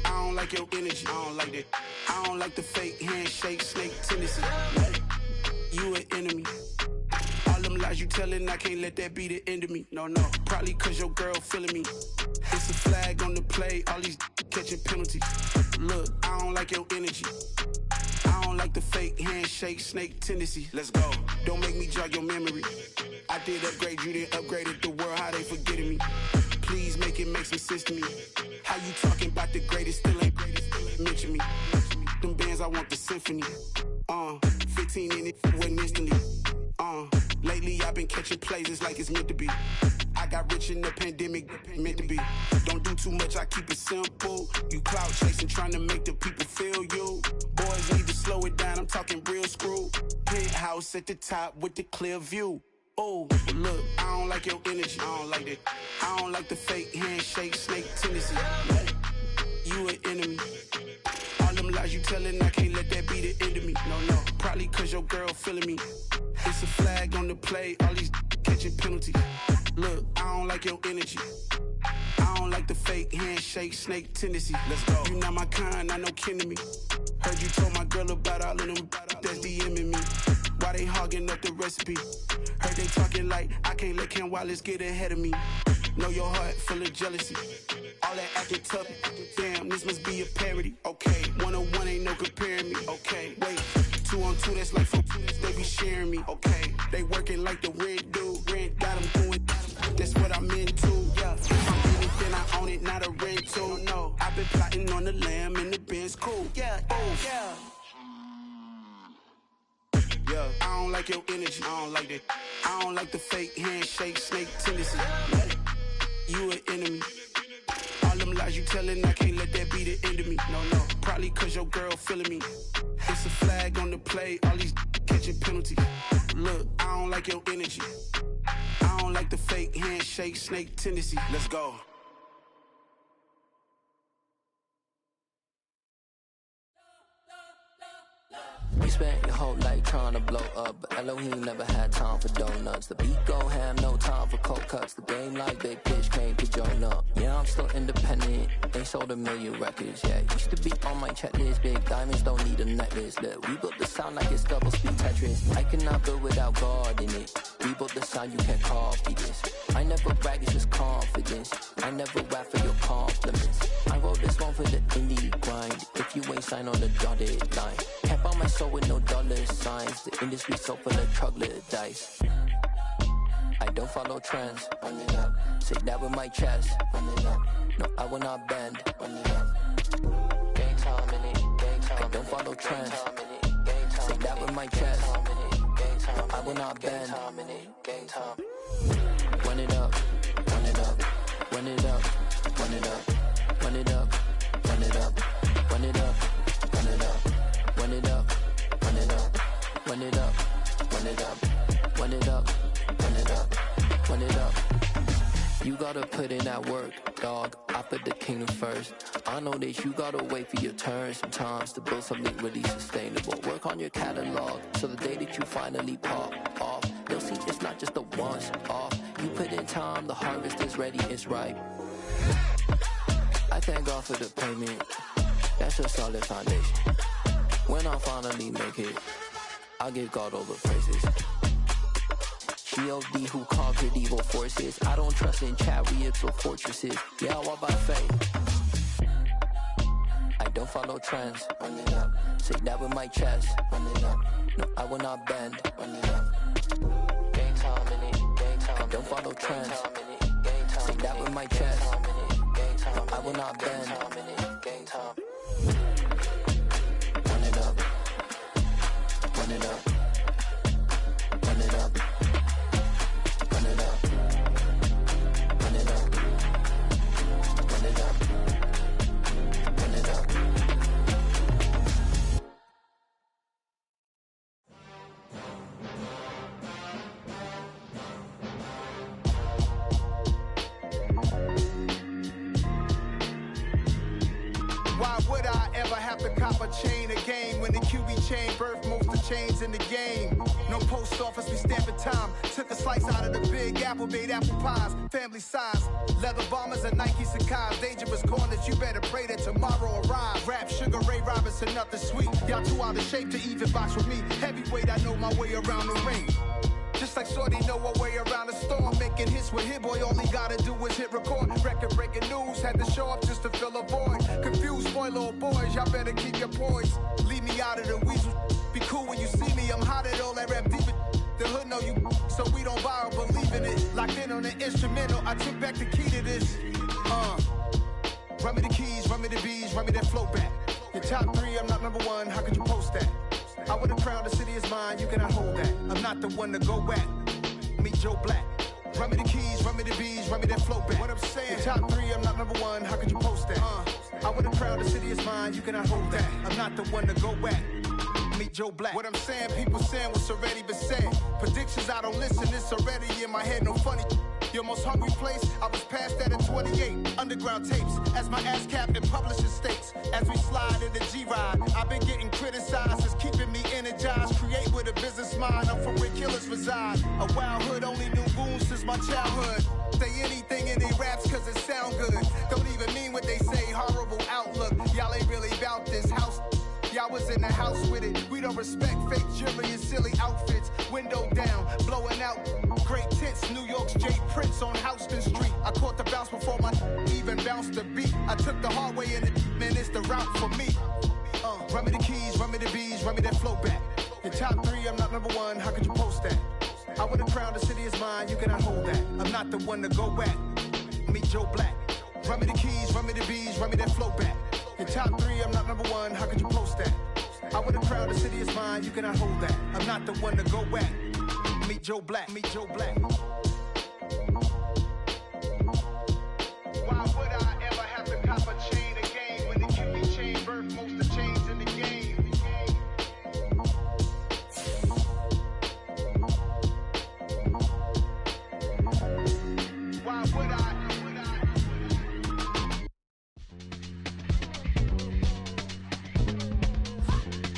J: I don't like your energy, I don't like that. I don't like the fake handshake, snake tendency. You an enemy. All them lies you telling, I can't let that be the end of me. No, probably cause your girl feeling me. It's a flag on the play, all these catching penalties. Look, I don't like your energy. I don't like the fake handshake, snake tendency. Let's go. Don't make me jog your memory. I did upgrade, you didn't upgrade it. The world, how they forgetting me. Please make it make some sense to me. How you talking about the greatest, still ain't greatest, still ain't mention me. Them bands, I want the symphony. 15 in it, wasn't instantly. Lately I've been catching plays, it's like it's meant to be. I got rich in the pandemic, meant to be. Don't do too much, I keep it simple. You clout chasing, trying to make the people feel you. Boys need to slow it down, I'm talking real screw. Penthouse at the top with the clear view. Oh, look, I don't like your energy, I don't like that. I don't like the fake handshake, snake tendency. You an enemy. All them lies you telling, I can't let that be the end of me. No, probably cause your girl feeling me. It's a flag on the play, all these catching penalties. Look, I don't like your energy. I don't like the fake handshake, snake tendency. Let's go. You not my kind, not no kin to me. Heard you told my girl about all of them that's DMing me. Why they hogging up the recipe? Heard they talking like I can't let Ken Wallace get ahead of me. Know your heart full of jealousy. All that acting tough, damn, this must be a parody. Okay, 101 ain't no comparing me. Okay, wait, 2 on 2, that's like 4, they be sharing me. Okay, they working like the rent dude. Rent got them doing, that's what I'm into. Yeah, if I'm in it, then I own it, not a rental. No, I've been plotting on the lamb and the Benz cool. Yeah, yeah. Yeah, I don't like your energy, I don't like that. I don't like the fake handshake, snake tendency. You an enemy. All them lies you telling, I can't let that be the end of me. No, probably cause your girl feeling me. It's a flag on the play, all these catching penalties. Look, I don't like your energy. I don't like the fake handshake, snake tendency. Let's go.
K: You spent your whole life trying to blow up, but Elohim never had time for donuts. The beat go ham, no time for cold cuts. The game like big bitch came to join up. Yeah, I'm still independent, ain't sold a million records. Yeah, used to be on my checklist. Big diamonds don't need a necklace. Look, we built the sound like it's double speed Tetris. I cannot build without God in it. We built the sound, you can't copy this. I never brag, it's just confidence. I never rap for your compliments. I wrote this one for the indie grind. If you ain't signed on the dotted line, can't buy my soul with no dollar signs. The industry so full of troglodytes. I don't follow trends. Run it up. Say that with my chest. Run it up. No, I will not bend. Run it up. Gang time in it. Gang time. I don't follow trends. Say that with my chest. No, I will not bend. Gang time. Run it up. Run it up. Run it up. Run it up. Run it up. Run it up. Run it up. Run it up. Run it up. Run it up. Run it up. Run it up. Run it up. Run it up. Run it up. You gotta put in that work, dog. I put the kingdom first. I know that you gotta wait for your turn sometimes to build something really sustainable. Work on your catalog, so the day that you finally pop off, they'll see it's not just a once off. You put in time, the harvest is ready, it's ripe. God for the payment. That's a solid foundation. When I finally make it, I'll give God all the praises. G.O.D. who conquered evil forces. I don't trust in chariots or fortresses. Yeah, I walk by faith. I don't follow trends. Run it up. Say that with my chest. Run it up. No, I will not bend. Run it up. Game time in it. Game time. I don't follow trends. Say that with my chest. No, I will not bend. Game time. Run it up. Run it up. Run it up. Run it up. Run it up. Run it up. Run it up.
J: Why would I ever have to cop a chain again when the QB chain birthed most of chains in the game? No post office, we stamping time. Took a slice out of the big apple, made apple pies, family size. Leather bombers and Nike Sacai's. Dangerous corners, you better pray that tomorrow arrive. Rap, Sugar Ray Robinson, nothing sweet. Y'all too out of shape to even box with me. Heavyweight, I know my way around the ring. Just like Shorty know her way around the storm. Making hits with Hit Boy, all he gotta do is hit record. Record breaking news, had to show up just to fill a void. Confused boy, little boys, y'all better keep your poise. Leave me out of the weasel. Be cool when you see me, I'm hot at all that rap deep. The hood know you, so we don't borrow, believe in it. Locked in on the instrumental, I took back the key to this. Run me the keys, run me the bees, run me that flow back. Your top 3, I'm not number 1, how could you post that? I would have crowned the city is mine, you cannot hold that. I'm not the one to go back. Meet Joe Black. Run me the keys, run me the bees, run me that flow back. What I'm saying, your top 3, I'm not number 1, how could you post that? I would have crowned the city is mine, you cannot hold that. I'm not the one to go back. Meet Joe Black. What I'm saying, people saying what's already been said. Predictions, I don't listen, it's already in my head, no funny. Your most hungry place, I was past that at 28. Underground tapes, as my ass cap in publishing states. As we slide in the G-Ride, I've been getting criticized, it's keeping me energized. Create with a business mind, I'm from where killers reside. A wild hood, only knew goons since my childhood. Say anything in they raps cause it sound good. Don't even mean what they say, horrible outlook. Y'all ain't really about this house. Y'all was in the house with it. We don't respect fake jewelry and silly outfits. Window down, blowing out great tits. New York's J. Prince on Houston Street. I caught the bounce before my even bounced the beat. I took the hard way in it, man, it's the route for me. Run me the keys, run me the bees, run me that flow back. Your top 3, I'm not number 1, how could you post that? I would have crowned the city is mine, you cannot hold that. I'm not the one to go back. Meet Joe Black. Run me the keys, run me the bees, run me that flow back. Your top 3, I'm not number 1, how could you post that? I would have crowned the city is mine, you cannot hold that. I'm not the one to go back. Meet Joe Black, meet Joe Black. Why would I ever have to cop a chain again when the QB chain birthed most of chains in the game? Why would I